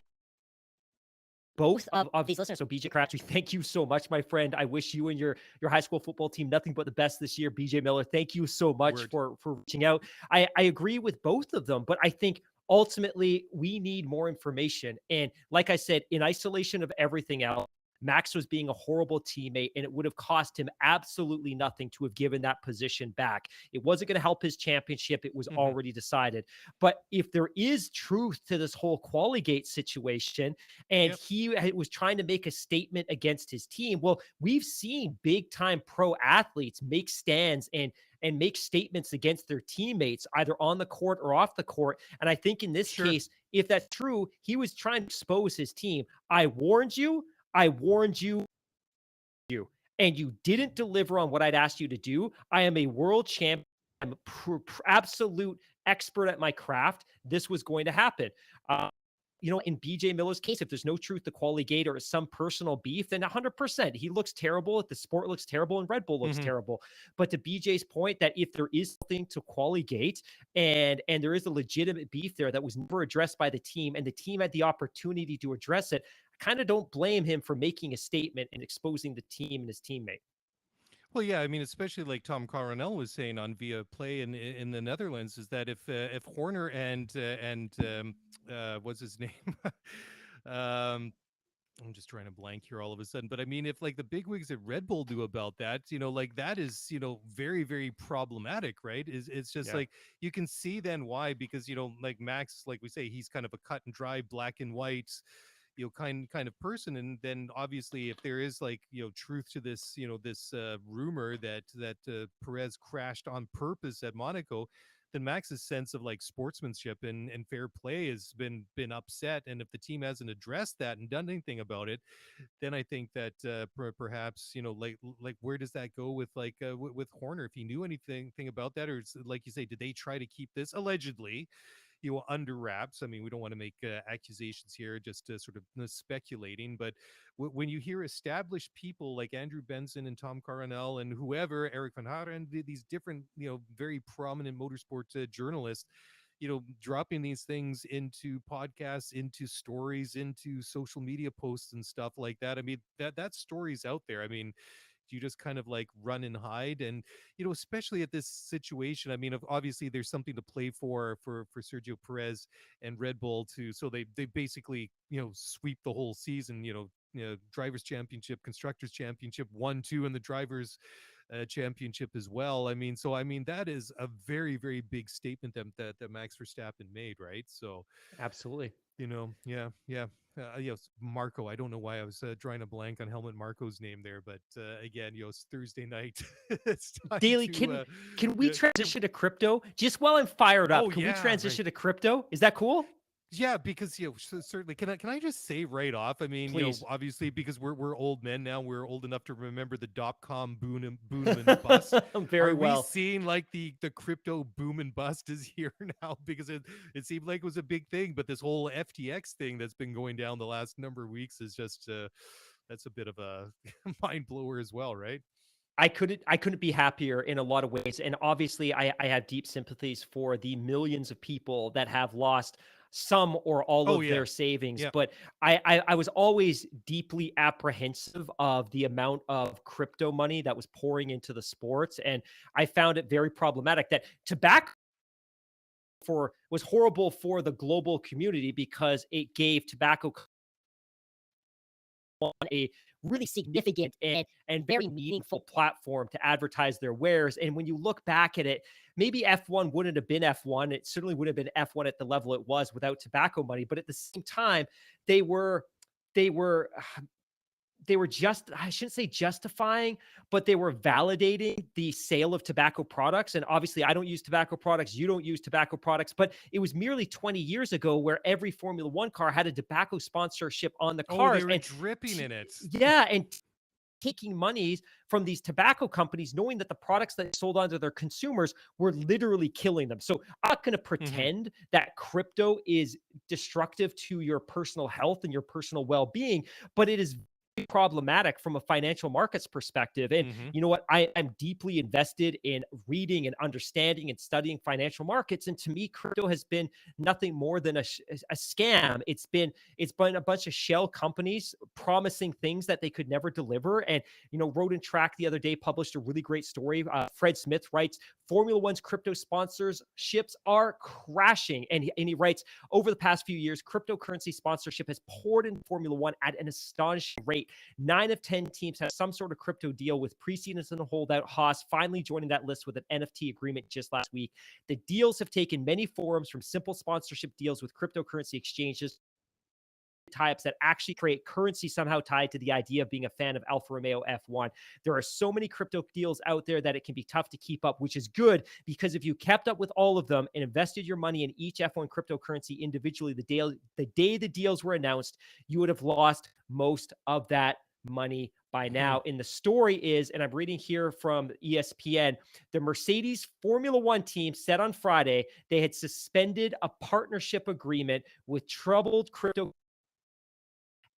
both of these listeners. So BJ Crabtree, thank you so much, my friend. I wish you and your high school football team nothing but the best this year. BJ Miller, thank you so much for reaching out. I agree with both of them, but I think ultimately we need more information. And like I said, in isolation of everything else, Max was being a horrible teammate, and it would have cost him absolutely nothing to have given that position back. It wasn't going to help his championship. It was already decided. But if there is truth to this whole Qualigate situation, and he was trying to make a statement against his team, well, we've seen big time pro athletes make stands and make statements against their teammates, either on the court or off the court. And I think in this case, if that's true, he was trying to expose his team. I warned you. and you didn't deliver on what I'd asked you to do, I am a world champion. I'm absolute expert at my craft. This was going to happen. In BJ Miller's case, if there's no truth to Quali Gate or some personal beef, then 100%. He looks terrible. The sport looks terrible and Red Bull looks terrible. But to BJ's point, that if there is something to Quali Gate and there is a legitimate beef there that was never addressed by the team, and the team had the opportunity to address it, I kind of don't blame him for making a statement and exposing the team and his teammate. Well, yeah, I mean, especially like Tom Coronel was saying on Via Play in the Netherlands, is that if Horner and what's his name? I'm just trying to blank here all of a sudden, but I mean, if like the bigwigs at Red Bull do about that, like that is, very, very problematic, right? It's just like, you can see then why, because, like Max, like we say, he's kind of a cut and dry, black and white, kind of person. And then obviously if there is like, truth to this, this rumor that Perez crashed on purpose at Monaco, then Max's sense of like sportsmanship and fair play has been upset. And if the team hasn't addressed that and done anything about it, then I think that perhaps, like where does that go with like with Horner, if he knew anything about that, or like you say, did they try to keep this allegedly under wraps? I mean, we don't want to make accusations here, just sort of speculating, but when you hear established people like Andrew Benson and Tom Coronel and whoever, Eric Van Haren, these different, very prominent motorsport journalists, dropping these things into podcasts, into stories, into social media posts and stuff like that. I mean, that story's out there. I mean, you just kind of like run and hide, and especially at this situation, I mean, obviously there's something to play for Sergio Perez and Red Bull too, so they basically sweep the whole season, drivers championship, constructors championship, 1-2 in the drivers championship as well. I mean, that is a very, very big statement that Max Verstappen made, right? So Absolutely. Yes, Marco. I don't know why I was drawing a blank on Helmut Marco's name there, but again, it's Thursday night. It's time Daily, to, can we transition to crypto? Just while I'm fired up, can we transition to crypto? Is that cool? Yeah, because certainly. Can I just say right off? I mean, Please. obviously, because we're old men now, we're old enough to remember the .com boom and bust. Very well. We seeing like the crypto boom and bust is here now? Because it seemed like it was a big thing, but this whole FTX thing that's been going down the last number of weeks is just that's a bit of a mind blower as well, right? I couldn't be happier in a lot of ways. And obviously I have deep sympathies for the millions of people that have lost some or all of their savings. But I was always deeply apprehensive of the amount of crypto money that was pouring into the sports. And I found it very problematic that tobacco was horrible for the global community because it gave tobacco a really significant and very meaningful platform to advertise their wares. And when you look back at it, maybe F1 wouldn't have been F1. It certainly would have been F1 at the level it was without tobacco money. But at the same time, they were just, I shouldn't say justifying, but they were validating the sale of tobacco products. And obviously I don't use tobacco products. You don't use tobacco products, but it was merely 20 years ago where every Formula One car had a tobacco sponsorship on the cars. They were dripping in it. Yeah. And taking monies from these tobacco companies, knowing that the products that sold onto their consumers were literally killing them. So I'm not going to pretend that crypto is destructive to your personal health and your personal well-being, but it is problematic from a financial markets perspective. And you know what? I'm deeply invested in reading and understanding and studying financial markets. And to me, crypto has been nothing more than a scam. It's been a bunch of shell companies promising things that they could never deliver. And, Road and Track the other day published a really great story. Fred Smith writes, Formula One's crypto sponsorships are crashing. And he writes, over the past few years, cryptocurrency sponsorship has poured into Formula One at an astonishing rate. 9 of 10 teams have some sort of crypto deal, with precedence and holdout Haas finally joining that list with an NFT agreement just last week. The deals have taken many forms, from simple sponsorship deals with cryptocurrency exchanges, tie-ups that actually create currency somehow tied to the idea of being a fan of Alfa Romeo F1. There are so many crypto deals out there that it can be tough to keep up, which is good, because if you kept up with all of them and invested your money in each F1 cryptocurrency individually the day the deals were announced, you would have lost most of that money by now. And the story is, and I'm reading here from ESPN, the Mercedes Formula One team said on Friday they had suspended a partnership agreement with troubled crypto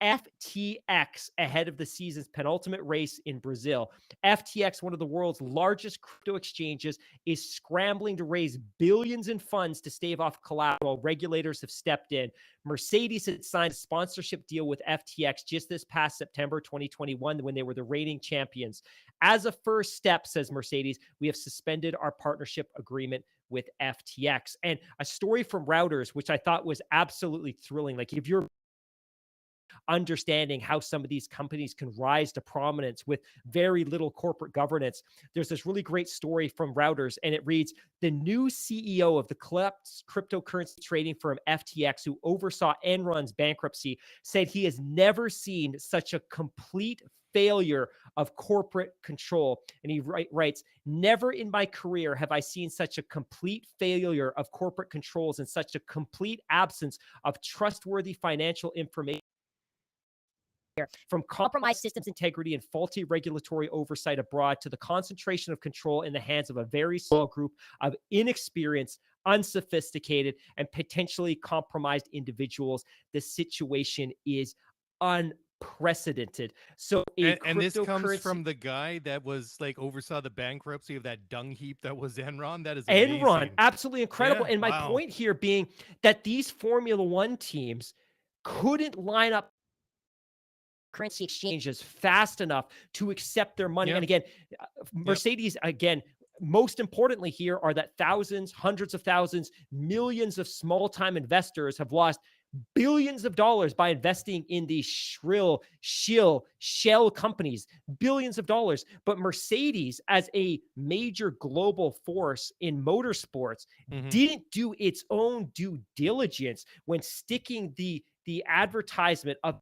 FTX ahead of the season's penultimate race in Brazil. FTX, one of the world's largest crypto exchanges, is scrambling to raise billions in funds to stave off collateral. Regulators have stepped in. Mercedes had signed a sponsorship deal with FTX just this past September 2021 when they were the reigning champions. As a first step, says Mercedes, we have suspended our partnership agreement with FTX. And a story from Reuters, which I thought was absolutely thrilling. Like, if you're understanding how some of these companies can rise to prominence with very little corporate governance. There's this really great story from Reuters, and it reads, the new CEO of the cryptocurrency trading firm FTX, who oversaw Enron's bankruptcy, said he has never seen such a complete failure of corporate control. And he writes, never in my career have I seen such a complete failure of corporate controls and such a complete absence of trustworthy financial information. From compromised systems integrity and faulty regulatory oversight abroad to the concentration of control in the hands of a very small group of inexperienced, unsophisticated, and potentially compromised individuals, the situation is unprecedented. So, and this comes from the guy that was like oversaw the bankruptcy of that dung heap that was Enron. That is amazing. Enron, absolutely incredible. Yeah, and my point here being that these Formula One teams couldn't line up currency exchanges fast enough to accept their money. And again, Mercedes, again, most importantly here are that thousands, hundreds of thousands, millions of small-time investors have lost billions of dollars by investing in these shell companies, billions of dollars. But Mercedes, as a major global force in motorsports, didn't do its own due diligence when sticking the advertisement of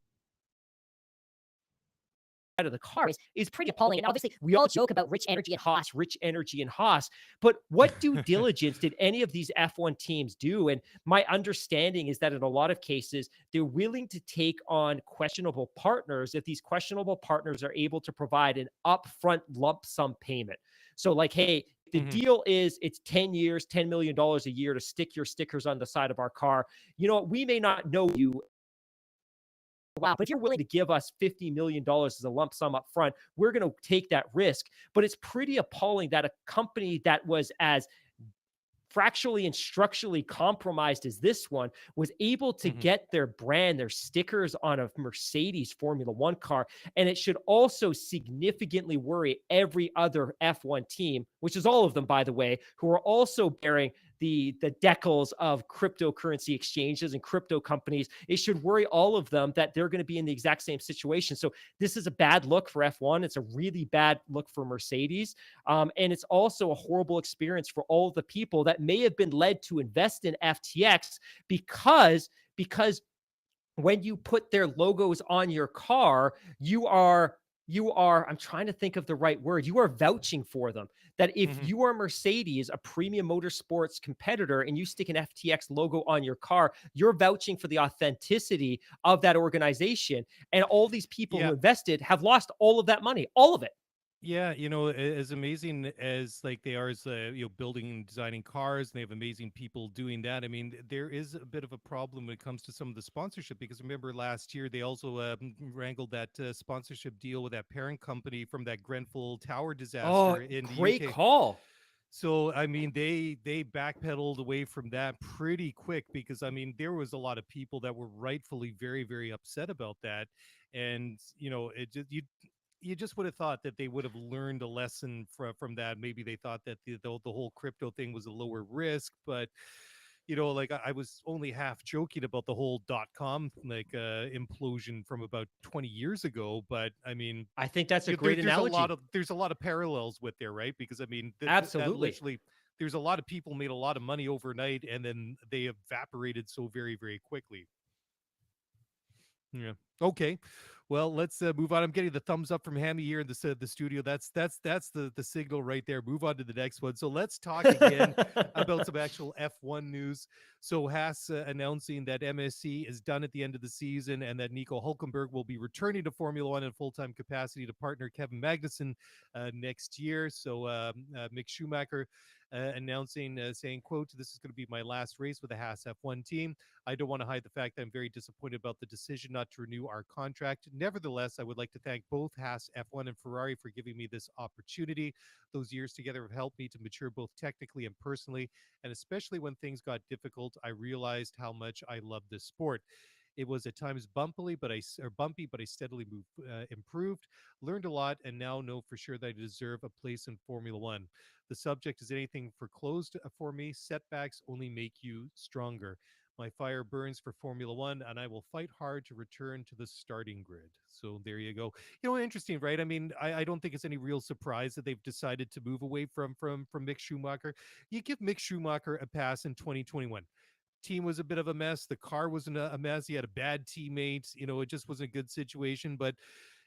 of the car is pretty appalling. And obviously, we all joke about rich energy and Haas, but what due diligence did any of these F1 teams do? And my understanding is that in a lot of cases, they're willing to take on questionable partners if these questionable partners are able to provide an upfront lump sum payment. So like, hey, the deal is it's 10 years, $10 million a year to stick your stickers on the side of our car. You know, we may not know you. Wow, but if you're willing to give us $50 million as a lump sum up front, we're going to take that risk. But it's pretty appalling that a company that was as fractionally and structurally compromised as this one was able to get their brand, their stickers on a Mercedes Formula One car. And it should also significantly worry every other F1 team, which is all of them, by the way, who are also bearing the decals of cryptocurrency exchanges and crypto companies. It should worry all of them that they're going to be in the exact same situation. So this is a bad look for F1. It's a really bad look for Mercedes. And it's also a horrible experience for all of the people that may have been led to invest in FTX because when you put their logos on your car, you are, I'm trying to think of the right word. You are vouching for them. That if you are Mercedes, a premium motorsports competitor, and you stick an FTX logo on your car, you're vouching for the authenticity of that organization. And all these people who invested have lost all of that money, all of it. Yeah, you know, as amazing as like they are as building and designing cars, and they have amazing people doing that. I mean, there is a bit of a problem when it comes to some of the sponsorship, because remember last year they also wrangled that sponsorship deal with that parent company from that Grenfell Tower disaster in the UK. Great call. So, I mean, they backpedaled away from that pretty quick because, I mean, there was a lot of people that were rightfully very, very upset about that. And, you know, it just, you just would have thought that they would have learned a lesson from that. Maybe they thought that the whole crypto thing was a lower risk, but you know, like I was only half joking about the whole .com implosion from about 20 years ago. But I mean, I think that's a great analogy. There's a lot of parallels with there, right? Because I mean, absolutely, literally, there's a lot of people made a lot of money overnight, and then they evaporated so very, very quickly. Yeah. Okay. Well, let's move on. I'm getting the thumbs up from Hammy here in the studio. That's the signal right there. Move on to the next one. So let's talk again about some actual F1 news. So Haas announcing that MSC is done at the end of the season, and that Nico Hulkenberg will be returning to Formula One in full-time capacity to partner Kevin Magnussen next year. So Mick Schumacher announcing, saying, "quote This is going to be my last race with the Haas F1 team. I don't want to hide the fact that I'm very disappointed about the decision not to renew our contract. Nevertheless, I would like to thank both Haas F1 and Ferrari for giving me this opportunity. Those years together have helped me to mature both technically and personally, and especially when things got difficult, I realized how much I love this sport. It was at times bumpy, but I steadily improved, learned a lot, and now know for sure that I deserve a place in Formula One. The subject is anything for closed for me. Setbacks only make you stronger. My fire burns for Formula One, and I will fight hard to return to the starting grid." So there you go. Interesting, right? I mean, I don't think it's any real surprise that they've decided to move away from Mick Schumacher. You give Mick Schumacher a pass in 2021. Team was a bit of a mess. The car was a mess. He had a bad teammate. It just wasn't a good situation. But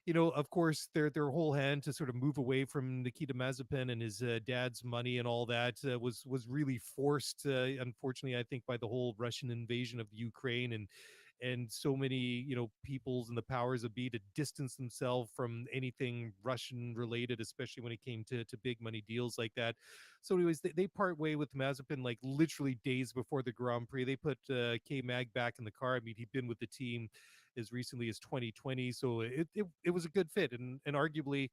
of course, their whole hand to sort of move away from Nikita Mazepin and his dad's money and all that was really forced. Unfortunately, I think by the whole Russian invasion of Ukraine, and so many peoples and the powers that be to distance themselves from anything Russian related, especially when it came to big money deals like that. So anyways, they part way with Mazepin like literally days before the Grand Prix. They put K Mag back in the car. I mean, he'd been with the team as recently as 2020, so it was a good fit, and arguably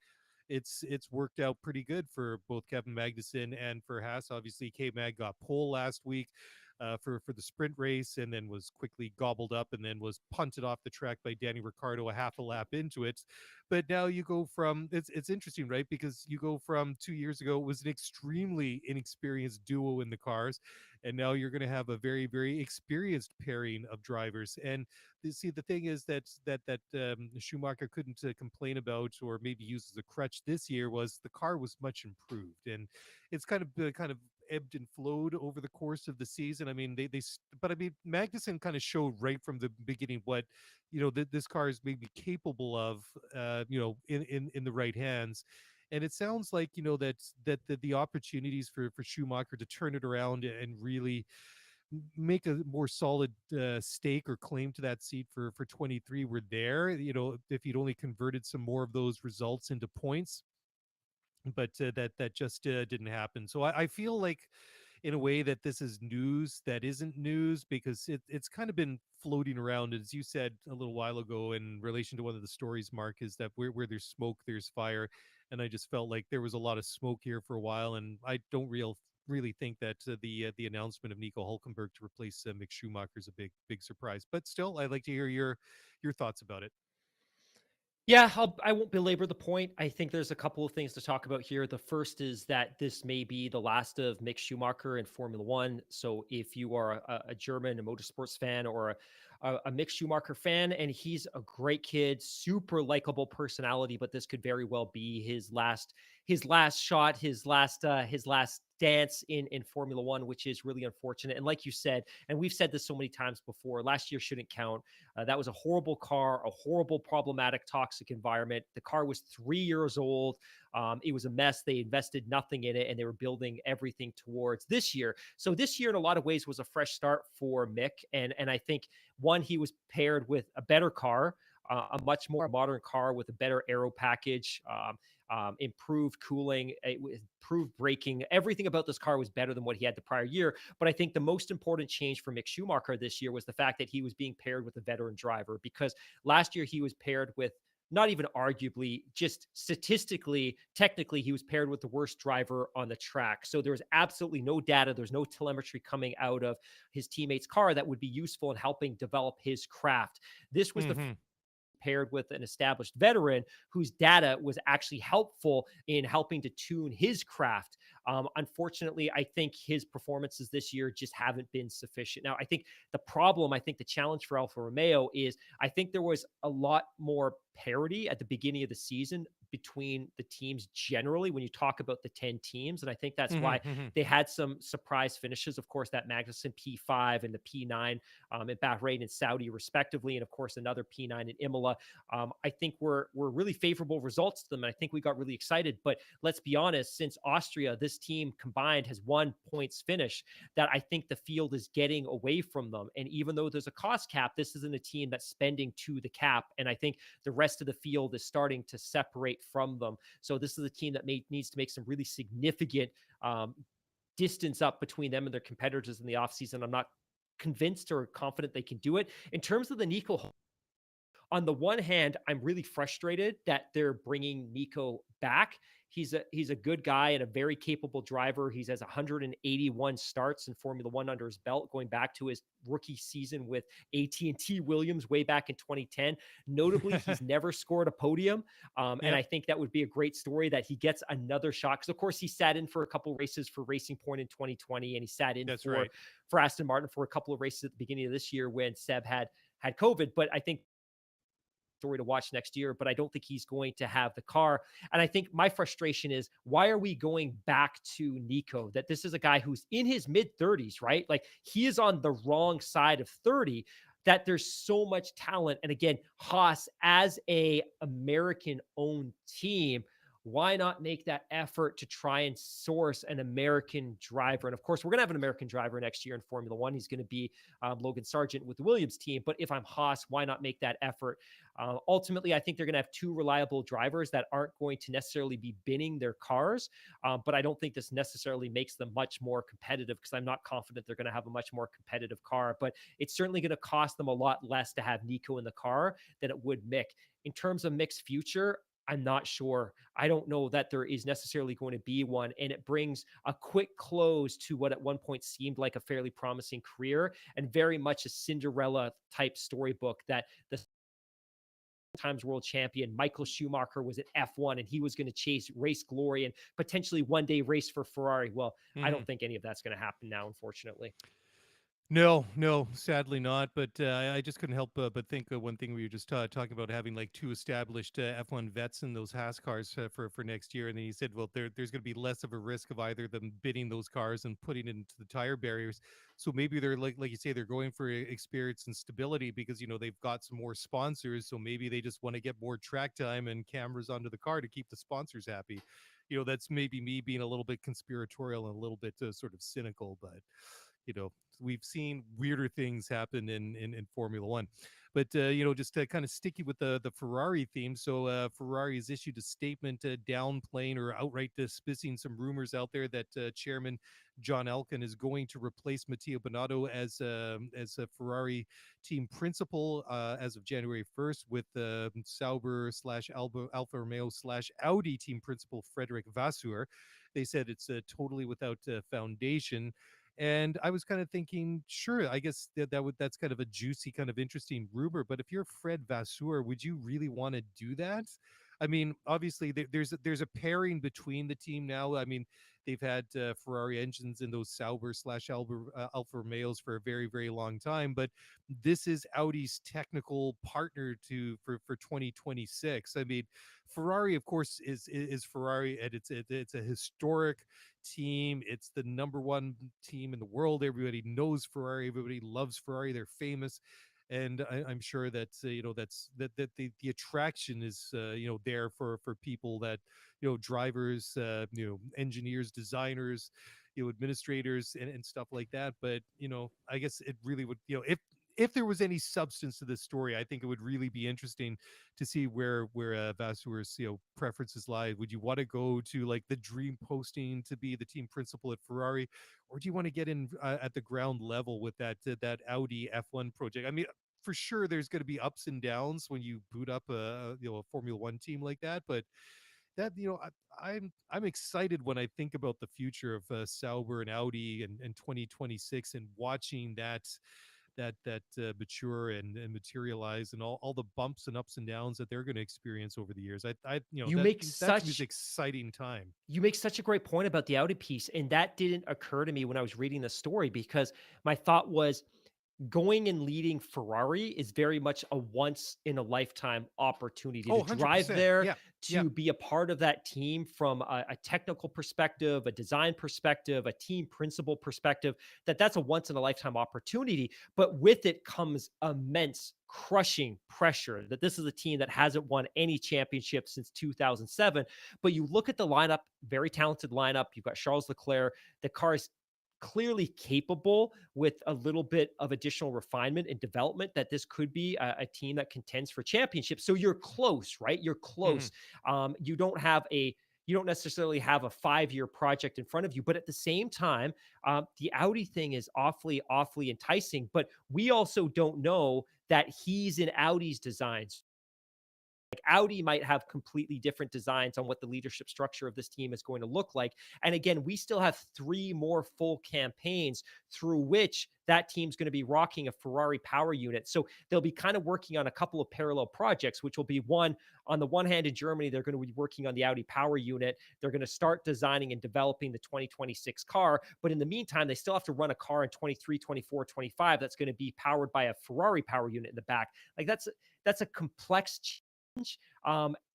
it's worked out pretty good for both Kevin Magnussen and for Haas. Obviously, K Mag got pole last week for the sprint race, and then was quickly gobbled up, and then was punted off the track by Danny Ricciardo a half a lap into it. But now you go from it's interesting, right? Because you go from 2 years ago, it was an extremely inexperienced duo in the cars, and now you're going to have a very, very experienced pairing of drivers. And see, the thing is that Schumacher couldn't complain about, or maybe use as a crutch this year, was the car was much improved, and it's kind of ebbed and flowed over the course of the season. I mean, but I mean, Magnussen kind of showed right from the beginning what this car is maybe capable of, in the right hands. And it sounds like that the opportunities for Schumacher to turn it around and really make a more solid stake or claim to that seat for 23 were there. If he'd only converted some more of those results into points, but that just didn't happen. So I feel like, in a way, that this is news that isn't news, because it's kind of been floating around, as you said a little while ago in relation to one of the stories, Mark, is that where there's smoke, there's fire. And I just felt like there was a lot of smoke here for a while, and I don't really think that the announcement of Nico Hulkenberg to replace Mick Schumacher is a big surprise. But still, I'd like to hear your thoughts about it. Yeah, I won't belabor the point. I think there's a couple of things to talk about here. The first is that this may be the last of Mick Schumacher in Formula One. So if you are a German a motorsports fan, or a Mick Schumacher fan, and he's a great kid, super likable personality, but this could very well be his last shot, his last dance in Formula One, which is really unfortunate. And like you said, and we've said this so many times before, last year shouldn't count. That was a horrible car, a horrible, problematic, toxic environment. The car was 3 years old. It was a mess. They invested nothing in it, and they were building everything towards this year. So this year, in a lot of ways, was a fresh start for Mick. And I think, one, he was paired with a better car, a much more modern car with a better aero package, improved cooling, improved braking. Everything about this car was better than what he had the prior year. But I think the most important change for Mick Schumacher this year was the fact that he was being paired with a veteran driver, because last year he was paired with, not even arguably, just statistically, technically, he was paired with the worst driver on the track. So there was absolutely no data. There's no telemetry coming out of his teammate's car that would be useful in helping develop his craft. This was the paired with an established veteran whose data was actually helpful in helping to tune his craft. Unfortunately, I think his performances this year just haven't been sufficient. Now, I think the challenge for Alfa Romeo is, I think there was a lot more parity at the beginning of the season between the teams generally when you talk about the 10 teams. And I think that's why Mm-hmm, they had some surprise finishes. Of course, that Magnussen P5 and the P9 at Bahrain and Saudi, respectively. And of course, another P9 in Imola. I think were really favorable results to them. And I think we got really excited. But let's be honest, since Austria, this team combined has 1 points finish, that I think the field is getting away from them. And even though there's a cost cap, this isn't a team that's spending to the cap. And I think the rest of the field is starting to separate from them. So this is a team that needs to make some really significant distance up between them and their competitors in the offseason. I'm not convinced or confident they can do it. In terms of the Nico, on the one hand, I'm really frustrated that they're bringing Nico back. He's a good guy and a very capable driver. He has 181 starts in Formula One under his belt, going back to his rookie season with AT&T Williams way back in 2010. Notably, he's never scored a podium. And I think that would be a great story that he gets another shot. Because, of course, he sat in for a couple races for Racing Point in 2020, and he sat in for Aston Martin for a couple of races at the beginning of this year when Seb had COVID. But I think story to watch next year, but I don't think he's going to have the car. And I think my frustration is, why are we going back to Nico? That this is a guy who's in his mid 30s, right? Like, he is on the wrong side of 30, that there's so much talent. And again, Haas, as a American owned team, why not make that effort to try and source an American driver? And of course, we're going to have an American driver next year in Formula One. He's going to be Logan Sargent with the Williams team. But if I'm Haas, why not make that effort? Ultimately, I think they're going to have 2 reliable drivers that aren't going to necessarily be binning their cars. But I don't think this necessarily makes them much more competitive, because I'm not confident they're going to have a much more competitive car. But it's certainly going to cost them a lot less to have Nico in the car than it would Mick. In terms of Mick's future, I'm not sure. I don't know that there is necessarily going to be one. And it brings a quick close to what at one point seemed like a fairly promising career, and very much a Cinderella type storybook, that the times world champion Michael Schumacher was at F1 and he was going to chase race glory and potentially one day race for Ferrari. Well, I don't think any of that's going to happen now, unfortunately. No, sadly not. But I just couldn't help but think one thing we were just talking about, having like 2 established F1 vets in those Haas cars for next year. And then he said, well, there's going to be less of a risk of either of them bidding those cars and putting it into the tire barriers. So maybe they're like you say, they're going for experience and stability because, they've got some more sponsors. So maybe they just want to get more track time and cameras onto the car to keep the sponsors happy. That's maybe me being a little bit conspiratorial and a little bit sort of cynical, but we've seen weirder things happen in Formula One. But just kind of sticky with the Ferrari theme. So Ferrari has issued a statement downplaying or outright dismissing some rumors out there that Chairman John Elkann is going to replace Mattia Binotto as a Ferrari team principal as of January 1st with Sauber / Alfa Romeo / Audi team principal Frederick Vasseur. They said it's totally without foundation. And I was kind of thinking, sure, I guess that's kind of a juicy, kind of interesting rumor. But if you're Fred Vasseur, would you really want to do that? I mean, obviously, there's a pairing between the team now. I mean, they've had Ferrari engines in those Sauber / Alfa Romeos for a very, very long time. But this is Audi's technical partner for 2026. I mean, Ferrari, of course, is Ferrari, and it's a historic team. It's the number 1 team in the world. Everybody knows Ferrari. Everybody loves Ferrari. They're famous. And I'm sure that the attraction is there for people that drivers, engineers, designers, administrators, and stuff like that. But I guess it really would, if there was any substance to this story, I think it would really be interesting to see where Vasseur's preferences lie. Would you want to go to like the dream posting to be the team principal at Ferrari, or do you want to get in at the ground level with that Audi F1 project? I mean, for sure, there's going to be ups and downs when you boot up a Formula One team like that, but that I'm excited when I think about the future of Sauber and Audi and 2026 and watching that mature and materialize, and all the bumps and ups and downs that they're going to experience over the years. That's an exciting time. You make such a great point about the Audi piece, and that didn't occur to me when I was reading the story, because my thought was, going and leading Ferrari is very much a once in a lifetime opportunity Oh, to drive 100%. there, Yeah. Yeah. to be a part of that team from a technical perspective, a design perspective, a team principal perspective, that's a once in a lifetime opportunity. But with it comes immense crushing pressure that this is a team that hasn't won any championship since 2007. But you look at the lineup, very talented lineup. You've got Charles Leclerc. The car is clearly capable with a little bit of additional refinement and development that this could be a team that contends for championships. So you're close, right? You're Mm-hmm. close. You don't have a you don't necessarily have a 5-year project in front of you, but at the same time, the Audi thing is awfully enticing. But we also don't know that he's in Audi's designs. Like Audi might have completely different designs on what the leadership structure of this team is going to look like. And again, we still have 3 more full campaigns through which that team's going to be rocking a Ferrari power unit. So they'll be kind of working on a couple of parallel projects, which will be one on the one hand in Germany, they're going to be working on the Audi power unit. They're going to start designing and developing the 2026 car. But in the meantime, they still have to run a car in 23, 24, 25 that's going to be powered by a Ferrari power unit in the back. Like that's a complex challenge.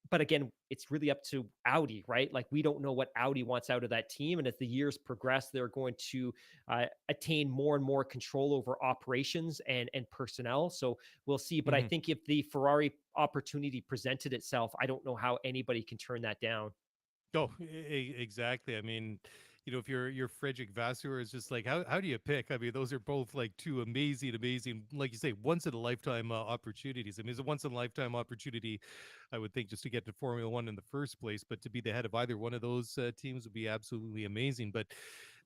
But again, it's really up to Audi, right? Like we don't know what Audi wants out of that team. And as the years progress, they're going to attain more and more control over operations and personnel. So we'll see. But I think if the Ferrari opportunity presented itself, I don't know how anybody can turn that down. Oh, exactly. I mean, if you're Frederick Vasseur, is just like, how do you pick? I mean, those are both like two amazing, like you say, once in a lifetime opportunities. I mean, it's a once in a lifetime opportunity, I would think, just to get to Formula One in the first place. But to be the head of either one of those teams would be absolutely amazing. But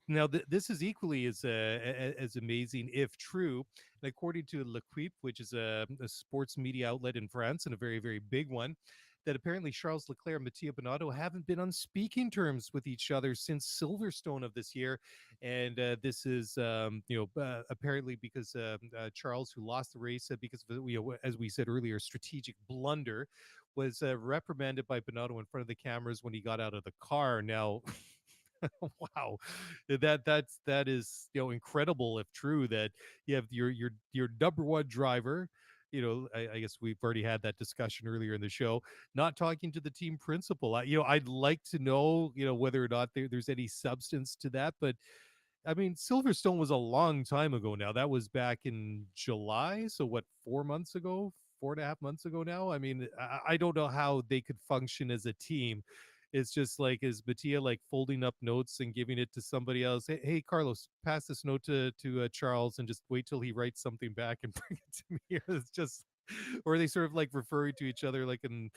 now this is equally as amazing, if true. And according to L'Equipe, which is a sports media outlet in France and a very big one, that apparently Charles Leclerc and Mattia Binotto haven't been on speaking terms with each other since Silverstone of this year. And this is, apparently because Charles, who lost the race because of, as we said earlier, strategic blunder, was reprimanded by Binotto in front of the cameras when he got out of the car. Now, wow, that is incredible if true, that you have your number one driver. I guess we've already had that discussion earlier in the show, not talking to the team principal. I'd like to know, whether or not there's any substance to that. But I mean, Silverstone was a long time ago now. That was back in July. So what, 4 months ago, 4.5 months ago now? I mean, I don't know how they could function as a team. It's just like, is Mattia like folding up notes and giving it to somebody else? Hey, Carlos, pass this note to Charles and just wait till he writes something back and bring it to me. It's just, or are they sort of like referring to each other like in,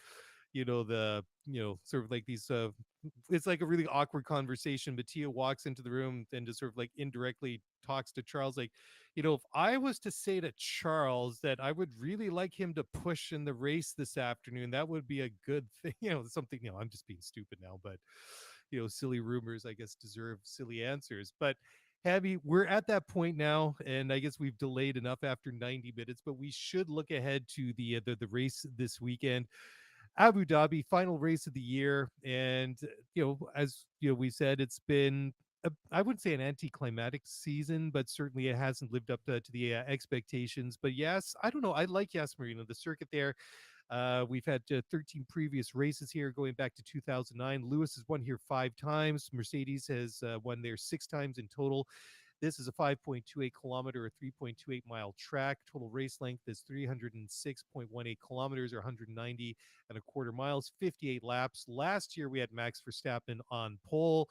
sort of like these it's like a really awkward conversation. Mattia walks into the room and just sort of like indirectly talks to Charles, like, if I was to say to Charles that I would really like him to push in the race this afternoon, that would be a good thing. Something, I'm just being stupid now, but silly rumors, I guess, deserve silly answers. But Abby, we're at that point now, and I guess we've delayed enough after 90 minutes, but we should look ahead to the race this weekend. Abu Dhabi, final race of the year. And, as we said, it's been, I wouldn't say an anticlimactic season, but certainly it hasn't lived up to the expectations. But yes, I don't know. I like Yas Marino, the circuit there. We've had 13 previous races here going back to 2009. Lewis has won here 5 times. Mercedes has won there 6 times in total. This is a 5.28 kilometer or 3.28 mile track. Total race length is 306.18 kilometers or 190 and a quarter miles, 58 laps. Last year we had Max Verstappen on pole.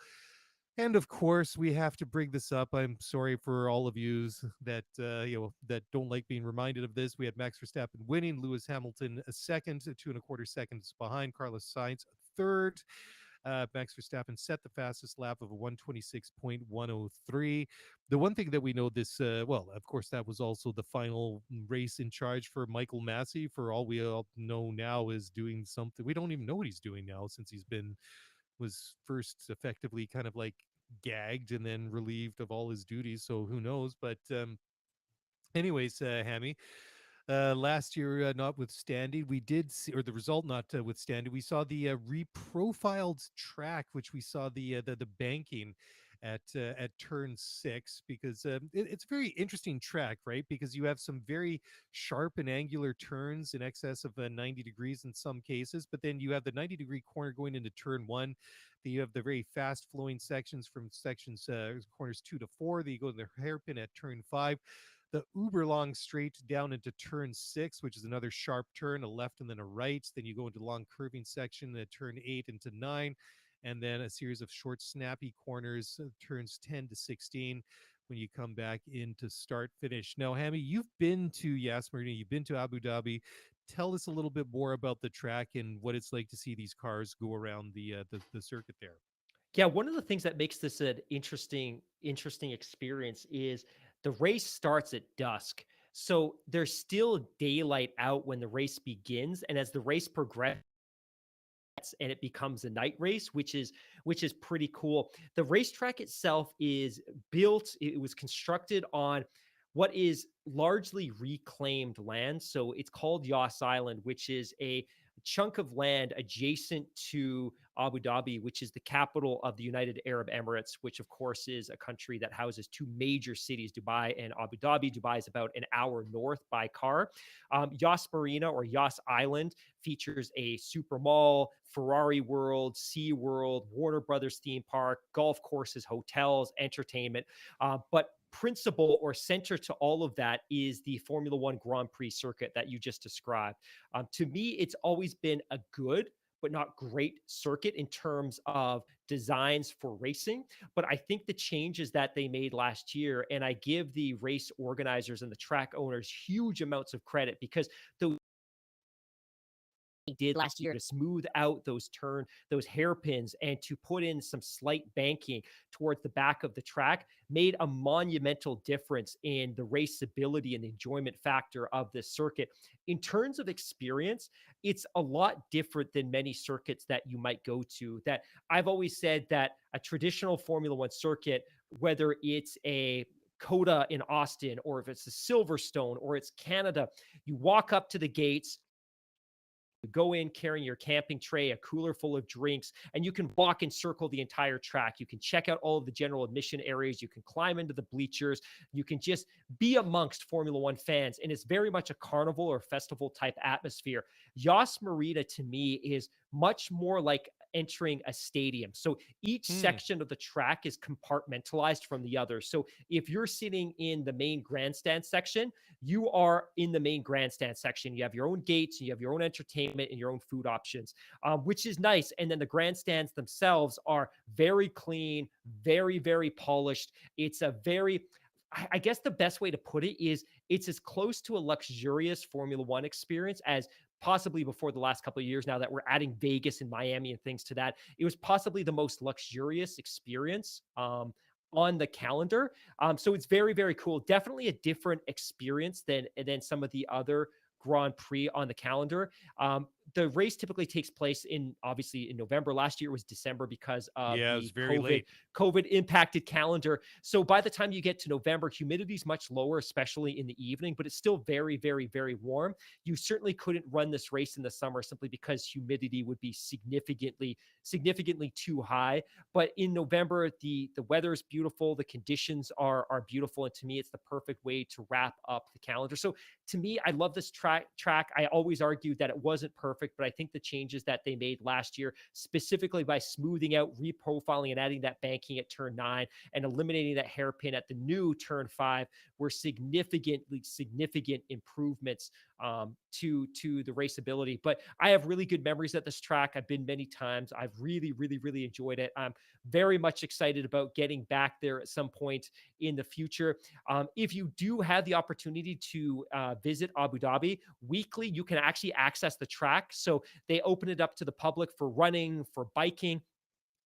And of course, we have to bring this up. I'm sorry for all of you that that don't like being reminded of this. We had Max Verstappen winning, Lewis Hamilton a second, 2.25 seconds behind, Carlos Sainz third. Max Verstappen set the fastest lap of a 126.103. The one thing that we know this, well, of course, that was also the final race in charge for Michael Massey. For all we all know now, is doing something. We don't even know what he's doing now, since was first effectively kind of like gagged and then relieved of all his duties. So who knows? But anyways, Hammy, last year, notwithstanding, we did see, or the result notwithstanding, we saw the reprofiled track, which we saw the banking. at turn 6, because it's a very interesting track, right? Because you have some very sharp and angular turns in excess of 90 degrees in some cases, but then you have the 90-degree corner going into turn 1. You have the very fast flowing sections from sections corners 2 to 4. Then you go to the hairpin at turn 5. The uber long straight down into turn 6, which is another sharp turn, a left and then a right. Then you go into long curving section at turn 8 into 9, and then a series of short snappy corners, turns 10 to 16, when you come back into start finish. Now, Hammy, you've been to Yas Marina, you've been to Abu Dhabi. Tell us a little bit more about the track and what it's like to see these cars go around the circuit there. Yeah, one of the things that makes this an interesting experience is the race starts at dusk. So there's still daylight out when the race begins, and as the race progresses and it becomes a night race, which is pretty cool. The racetrack itself is built, it was constructed on what is largely reclaimed land. So it's called Yas Island, which is a chunk of land adjacent to Abu Dhabi, which is the capital of the United Arab Emirates, which of course is a country that houses two major cities, Dubai and Abu Dhabi. Dubai is about an hour north by car. Yas Marina, or Yas Island, features a super mall, Ferrari World, Sea World, Warner Brothers theme park, golf courses, hotels, entertainment. But principal or center to all of that is the Formula One Grand Prix circuit that you just described. To me, it's always been a good but not great circuit in terms of designs for racing. But I think the changes that they made last year, and I give the race organizers and the track owners huge amounts of credit, because the did last year to smooth out those hairpins and to put in some slight banking towards the back of the track made a monumental difference in the raceability and the enjoyment factor of this circuit. In terms of experience, it's a lot different than many circuits that you might go to. That I've always said that a traditional Formula One circuit, whether it's a Coda in Austin, or if it's a Silverstone, or it's Canada, you walk up to the gates, you go in carrying your camping tray, a cooler full of drinks, and you can walk and circle the entire track. You can check out all of the general admission areas. You can climb into the bleachers. You can just be amongst Formula One fans. And it's very much a carnival or festival type atmosphere. Yas Marina, to me, is much more like entering a stadium. So each section of the track is compartmentalized from the other. So if you're sitting in the main grandstand section, you are in the main grandstand section. You have your own gates, you have your own entertainment and your own food options, which is nice. And then the grandstands themselves are very clean, very, very polished. It's a very, I guess the best way to put it is it's as close to a luxurious Formula One experience as possibly before the last couple of years. Now that we're adding Vegas and Miami and things to that, it was possibly the most luxurious experience on the calendar. So it's very, very cool. Definitely a different experience than some of the other Grand Prix on the calendar. The race typically takes place obviously in November. Last year was December because of the COVID impacted calendar. So by the time you get to November, humidity is much lower, especially in the evening, but it's still very, very, very warm. You certainly couldn't run this race in the summer simply because humidity would be significantly too high. But in November, the weather is beautiful. The conditions are beautiful. And to me, it's the perfect way to wrap up the calendar. So to me, I love this track. I always argued that it wasn't perfect, but I think the changes that they made last year, specifically by smoothing out, reprofiling, and adding that banking at turn 9 and eliminating that hairpin at the new turn 5, were significant improvements to the raceability. But I have really good memories at this track. I've been many times. I've really, really, really enjoyed it. I'm very much excited about getting back there at some point in the future. If you do have the opportunity to visit Abu Dhabi weekly, you can actually access the track. So they open it up to the public for running, for biking.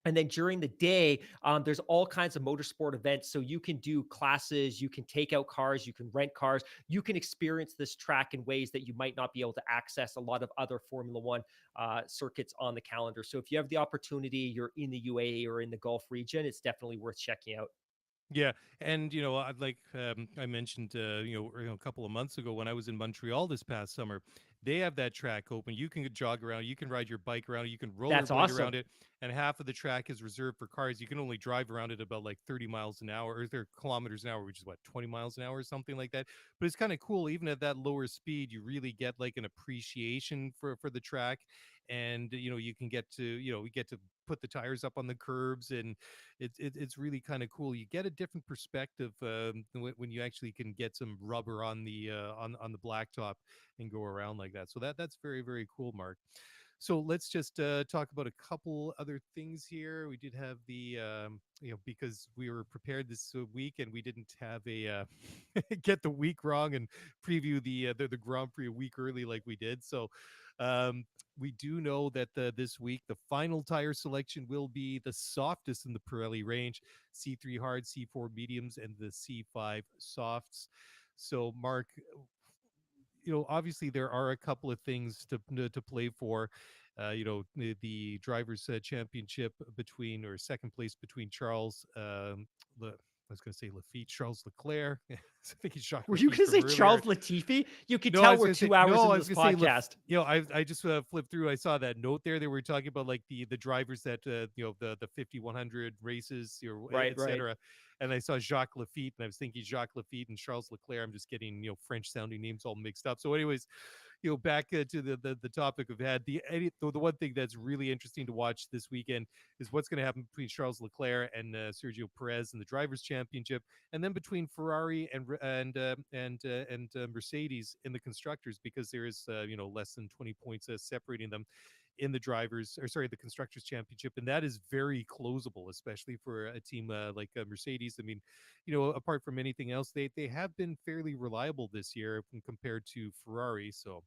And then during the day, there's all kinds of motorsport events. So you can do classes, you can take out cars, you can rent cars, you can experience this track in ways that you might not be able to access a lot of other Formula One circuits on the calendar. So if you have the opportunity, you're in the UAE or in the Gulf region, it's definitely worth checking out. Yeah, and I'd like I mentioned a couple of months ago when I was in Montreal this past summer, They have that track open. You can jog around, you can ride your bike around, you can That's rollerblade awesome. around it, and half of the track is reserved for cars. You can only drive around it about like 30 miles an hour, or 30 kilometers an hour, which is what, 20 miles an hour or something like that. But it's kind of cool. Even at that lower speed, you really get like an appreciation for the track. And you can get to we get to put the tires up on the curbs, and it's really kind of cool. You get a different perspective when you actually can get some rubber on the on the blacktop and go around like that. So that's very, very cool, Mark. So let's just talk about a couple other things here. We did have the, because we were prepared this week and we didn't have a get the week wrong and preview the Grand Prix a week early like we did. So um, we do know that this week the final tire selection will be the softest in the Pirelli range: C3 hard, C4 mediums, and the C5 softs. So, Mark, obviously there are a couple of things to play for. The drivers' championship between, or second place between Charles, I was going to say Lafitte, Charles Leclerc. I think he's Jacques Were you Lafitte going to say from earlier. Charles Latifi? You could No, I tell was we're going to say 2 hours no. I into was this going to say, podcast. I just flipped through. I saw that note there. They were talking about like the drivers that the 50, 100 races, or Right, etc. And I saw Jacques Lafitte, and I was thinking Jacques Lafitte and Charles Leclerc. I'm just getting French sounding names all mixed up. So, anyways, back to the topic of had the one thing that's really interesting to watch this weekend is what's going to happen between Charles Leclerc and Sergio Perez in the drivers' championship, and then between Ferrari and Mercedes in the constructors, because there is less than 20 points separating them in the constructors championship, and that is very closable, especially for a team like Mercedes. I mean, apart from anything else, they have been fairly reliable this year when compared to Ferrari. So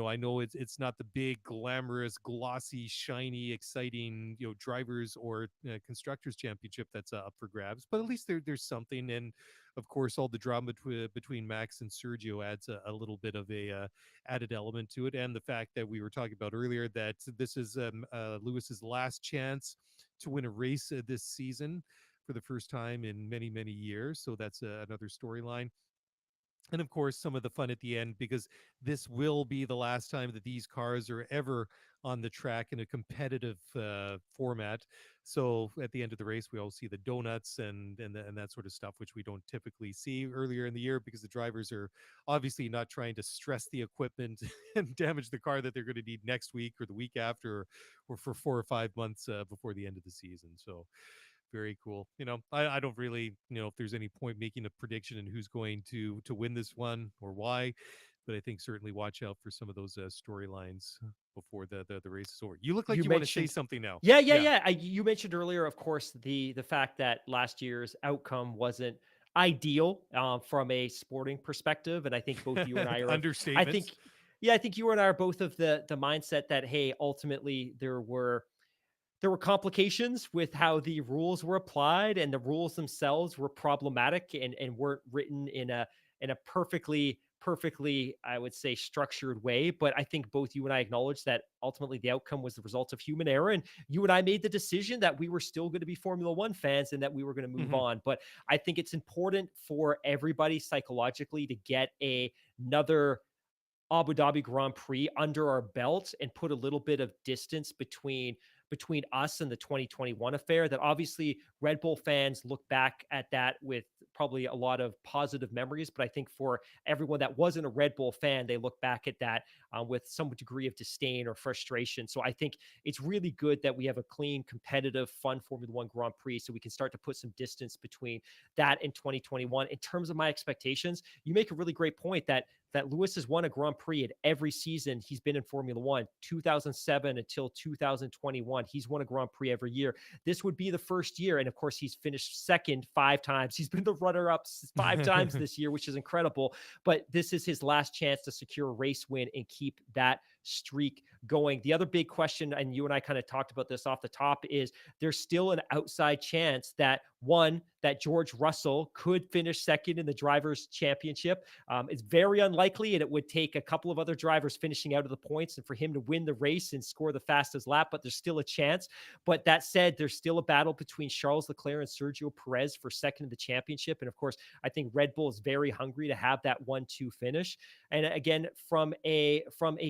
I know it's not the big, glamorous, glossy, shiny, exciting, drivers or constructors championship that's up for grabs, but at least there's something. And of course, all the drama between Max and Sergio adds a little bit of a added element to it. And the fact that we were talking about earlier that this is Lewis's last chance to win a race this season for the first time in many, many years. So that's another storyline. And of course, some of the fun at the end, because this will be the last time that these cars are ever on the track in a competitive format. So at the end of the race, we all see the donuts and that sort of stuff, which we don't typically see earlier in the year, because the drivers are obviously not trying to stress the equipment and damage the car that they're going to need next week or the week after, or for 4 or 5 months before the end of the season. So very cool. I don't really if there's any point making a prediction in who's going to win this one or why, but I think certainly watch out for some of those storylines before the race is over. You look like you want to say something now. Yeah. You mentioned earlier, of course, the fact that last year's outcome wasn't ideal from a sporting perspective, and I think both you and I are understatements. I think you and I are both of the mindset that, hey, ultimately there were complications with how the rules were applied, and the rules themselves were problematic and weren't written in a perfectly, I would say, structured way. But I think both you and I acknowledge that ultimately the outcome was the result of human error. And you and I made the decision that we were still going to be Formula One fans and that we were going to move on. But I think it's important for everybody psychologically to get another Abu Dhabi Grand Prix under our belt and put a little bit of distance between us and the 2021 affair. That obviously Red Bull fans look back at that with probably a lot of positive memories, but I think for everyone that wasn't a Red Bull fan, they look back at that with some degree of disdain or frustration. So I think it's really good that we have a clean, competitive, fun Formula One Grand Prix, so we can start to put some distance between that and 2021. In terms of my expectations, you make a really great point that Lewis has won a Grand Prix at every season he's been in Formula One, 2007 until 2021. He's won a Grand Prix every year. This would be the first year. And of course, he's finished second 5 times. He's been the runner-up 5 times this year, which is incredible. But this is his last chance to secure a race win and keep that streak going. The other big question, and you and I kind of talked about this off the top, is there's still an outside chance that George Russell could finish second in the Drivers' Championship. It's very unlikely, and it would take a couple of other drivers finishing out of the points and for him to win the race and score the fastest lap, but there's still a chance. But that said, there's still a battle between Charles Leclerc and Sergio Perez for second in the championship. And of course, I think Red Bull is very hungry to have that 1-2 finish. And again, from a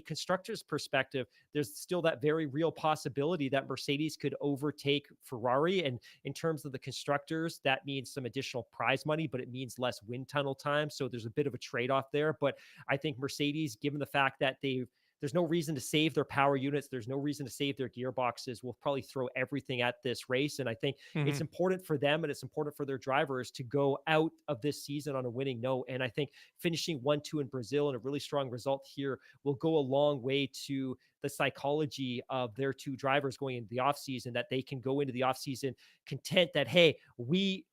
constructor's perspective, there's still that very real possibility that Mercedes could overtake Ferrari. And in terms of the constructors, that means some additional prize money, but it means less wind tunnel time. So there's a bit of a trade-off there. But I think Mercedes, given the fact that there's no reason to save their power units, there's no reason to save their gearboxes, will probably throw everything at this race. And I think it's important for them and it's important for their drivers to go out of this season on a winning note. And I think finishing 1-2 in Brazil and a really strong result here will go a long way to the psychology of their two drivers going into the offseason, that they can go into the offseason content that, hey, we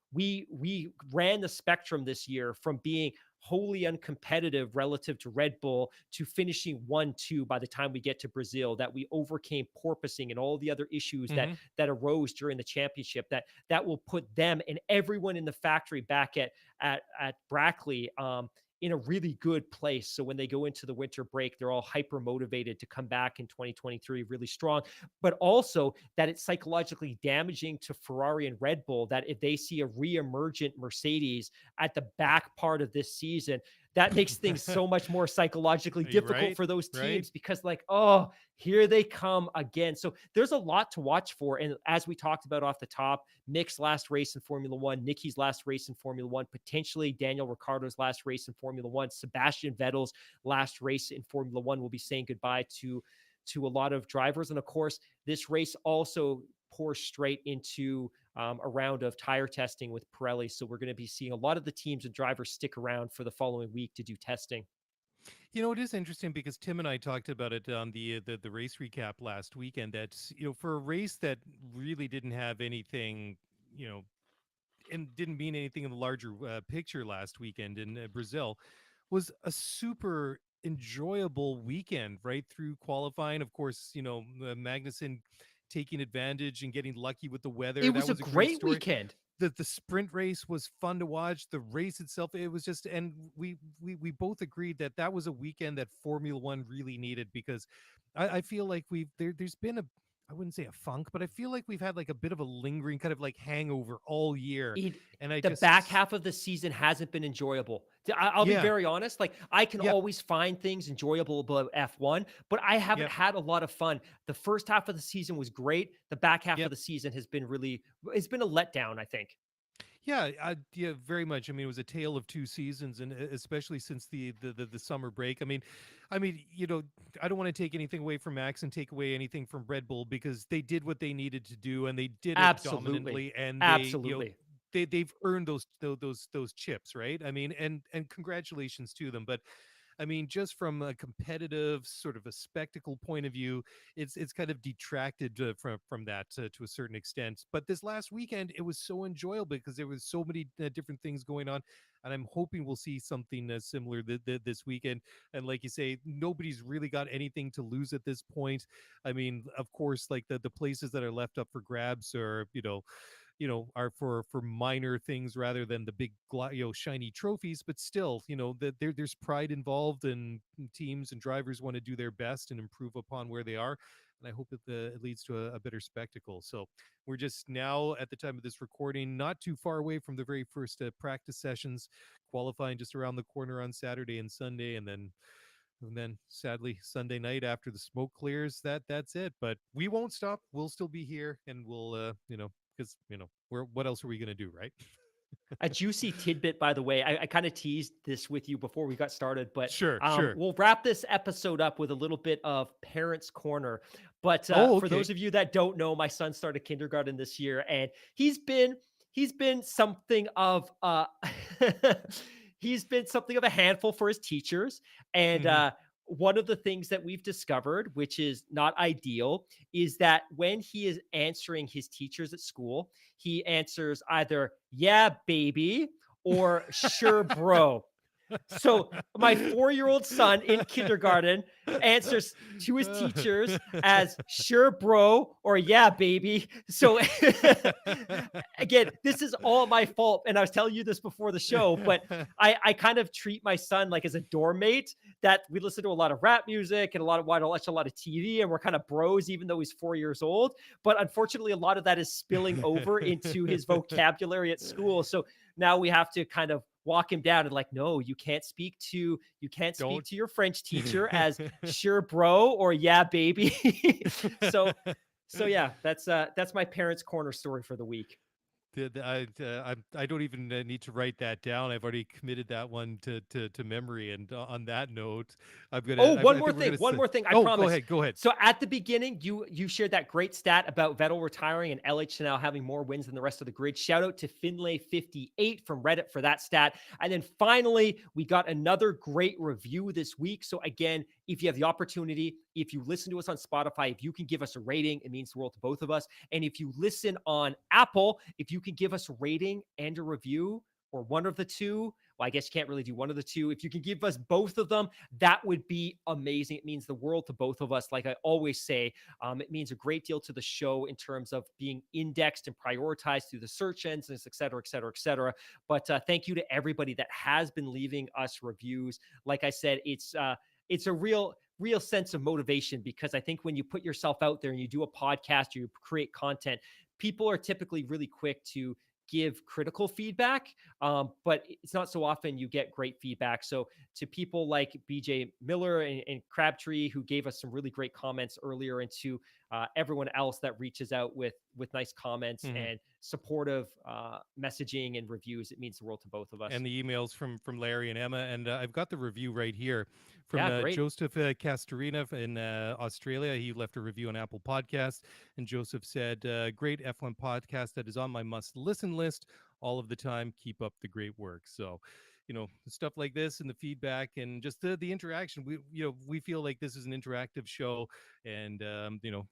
ran the spectrum this year from being wholly uncompetitive relative to Red Bull to finishing 1-2 by the time we get to Brazil, that we overcame porpoising and all the other issues that arose during the championship, that will put them and everyone in the factory back at Brackley in a really good place. So when they go into the winter break, they're all hyper motivated to come back in 2023 really strong, but also that it's psychologically damaging to Ferrari and Red Bull that if they see a re-emergent Mercedes at the back part of this season, that makes things so much more psychologically difficult for those teams because like, oh, here they come again. So there's a lot to watch for. And as we talked about off the top, Mick's last race in Formula One, Nicky's last race in Formula One, potentially Daniel Ricciardo's last race in Formula One, Sebastian Vettel's last race in Formula One will be saying goodbye to a lot of drivers. And of course, this race also pours straight into a round of tire testing with Pirelli. So we're going to be seeing a lot of the teams and drivers stick around for the following week to do testing. You know, it is interesting because Tim and I talked about it on the race recap last weekend that, you know, for a race that really didn't have anything, you know, and didn't mean anything in the larger picture last weekend in Brazil, was a super enjoyable weekend right through qualifying. Of course, you know, Magnussen taking advantage and getting lucky with the weather. It was a great weekend. The sprint race was fun to watch. The race itself, it was just, and we both agreed that was a weekend that Formula One really needed, because I feel like there's been I wouldn't say a funk, but I feel like we've had like a bit of a lingering kind of like hangover all year. The back half of the season hasn't been enjoyable. I'll be very honest. Like I can always find things enjoyable about F1, but I haven't had a lot of fun. The first half of the season was great. The back half of the season has been it's been a letdown, I think. Yeah, very much. I mean, it was a tale of two seasons, and especially since the summer break. I mean, you know, I don't want to take anything away from Max and take away anything from Red Bull, because they did what they needed to do, and they did it dominantly, and they've earned those chips, right? I mean, and congratulations to them. But I mean, just from a competitive sort of a spectacle point of view, it's kind of detracted from that to a certain extent. But this last weekend, it was so enjoyable because there was so many different things going on. And I'm hoping we'll see something similar this weekend. And like you say, nobody's really got anything to lose at this point. I mean, of course, like the places that are left up for grabs are, are for minor things rather than the big, shiny trophies. But still, there's pride involved, and teams and drivers want to do their best and improve upon where they are. And I hope that it leads to a better spectacle. So we're just now, at the time of this recording, not too far away from the very first practice sessions, qualifying just around the corner on Saturday and Sunday. And then sadly, Sunday night after the smoke clears, that's it. But we won't stop. We'll still be here, and we'll, because, what else are we going to do, right? A juicy tidbit, by the way. I kind of teased this with you before we got started, but sure. We'll wrap this episode up with a little bit of Parents Corner. But for those of you that don't know, my son started kindergarten this year, and he's been something of he's been something of a handful for his teachers. And one of the things that we've discovered, which is not ideal, is that when he is answering his teachers at school, he answers either "yeah, baby" or "sure, bro." So my 4-year-old son in kindergarten answers to his teachers as "sure, bro," or "yeah, baby." So again, this is all my fault. And I was telling you this before the show, but I kind of treat my son like as a dorm mate, that we listen to a lot of rap music and watch a lot of TV, and we're kind of bros, even though he's 4 years old. But unfortunately, a lot of that is spilling over into his vocabulary at school. So now we have to kind of walk him down and like, no, Don't. to your French teacher as "sure, bro," or "yeah, baby." so yeah, that's my parents' corner story for the week. I don't even need to write that down. I've already committed that one to memory. And on that note, Oh, I one more think we're thing. gonna. One more thing. I Oh, go promise. ahead. Go ahead. So at the beginning, you shared that great stat about Vettel retiring and LH now having more wins than the rest of the grid. Shout out to Finlay58 from Reddit for that stat. And then finally, we got another great review this week. So again, if you have the opportunity, if you listen to us on Spotify, if you can give us a rating, it means the world to both of us. And if you listen on Apple, if you can give us a rating and a review, or one of the two. Well, I guess you can't really do one of the two. If you can give us both of them, that would be amazing. It means the world to both of us. Like I always say, it means a great deal to the show in terms of being indexed and prioritized through the search engines, et cetera, et cetera, et cetera. But thank you to everybody that has been leaving us reviews. Like I said, it's a real sense of motivation, because I think when you put yourself out there and you do a podcast or you create content, people are typically really quick to give critical feedback, but it's not so often you get great feedback. So to people like BJ Miller and Crabtree, who gave us some really great comments earlier, and to everyone else that reaches out with nice comments and supportive messaging and reviews, it means the world to both of us. And the emails from Larry and Emma. And I've got the review right here from great. Joseph Castorina in Australia. He left a review on Apple Podcasts, and Joseph said, great F1 podcast that is on my must-listen list all of the time. Keep up the great work. So, stuff like this and the feedback and just the interaction. We feel like this is an interactive show, and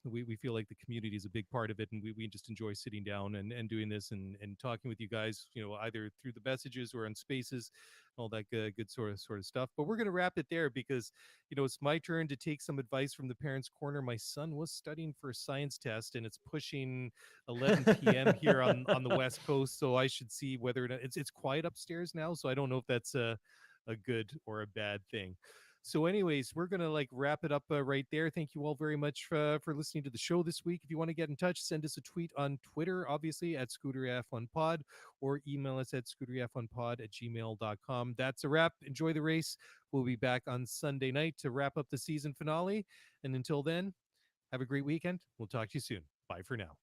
we feel like the community is a big part of it, and we just enjoy sitting down and doing this and talking with you guys, either through the messages or on Spaces, all that good sort of stuff. But we're going to wrap it there, because it's my turn to take some advice from the parents' corner. My son was studying for a science test, and it's pushing 11 p.m. here on the West Coast, so I should see whether or not it's quiet upstairs now. So I don't know if that's a good or a bad thing. So anyways, we're going to wrap it up right there. Thank you all very much for listening to the show this week. If you want to get in touch, send us a tweet on Twitter, obviously at ScooterF1Pod, or email us at scooterF1Pod@gmail.com. That's a wrap. Enjoy the race. We'll be back on Sunday night to wrap up the season finale. And until then, have a great weekend. We'll talk to you soon. Bye for now.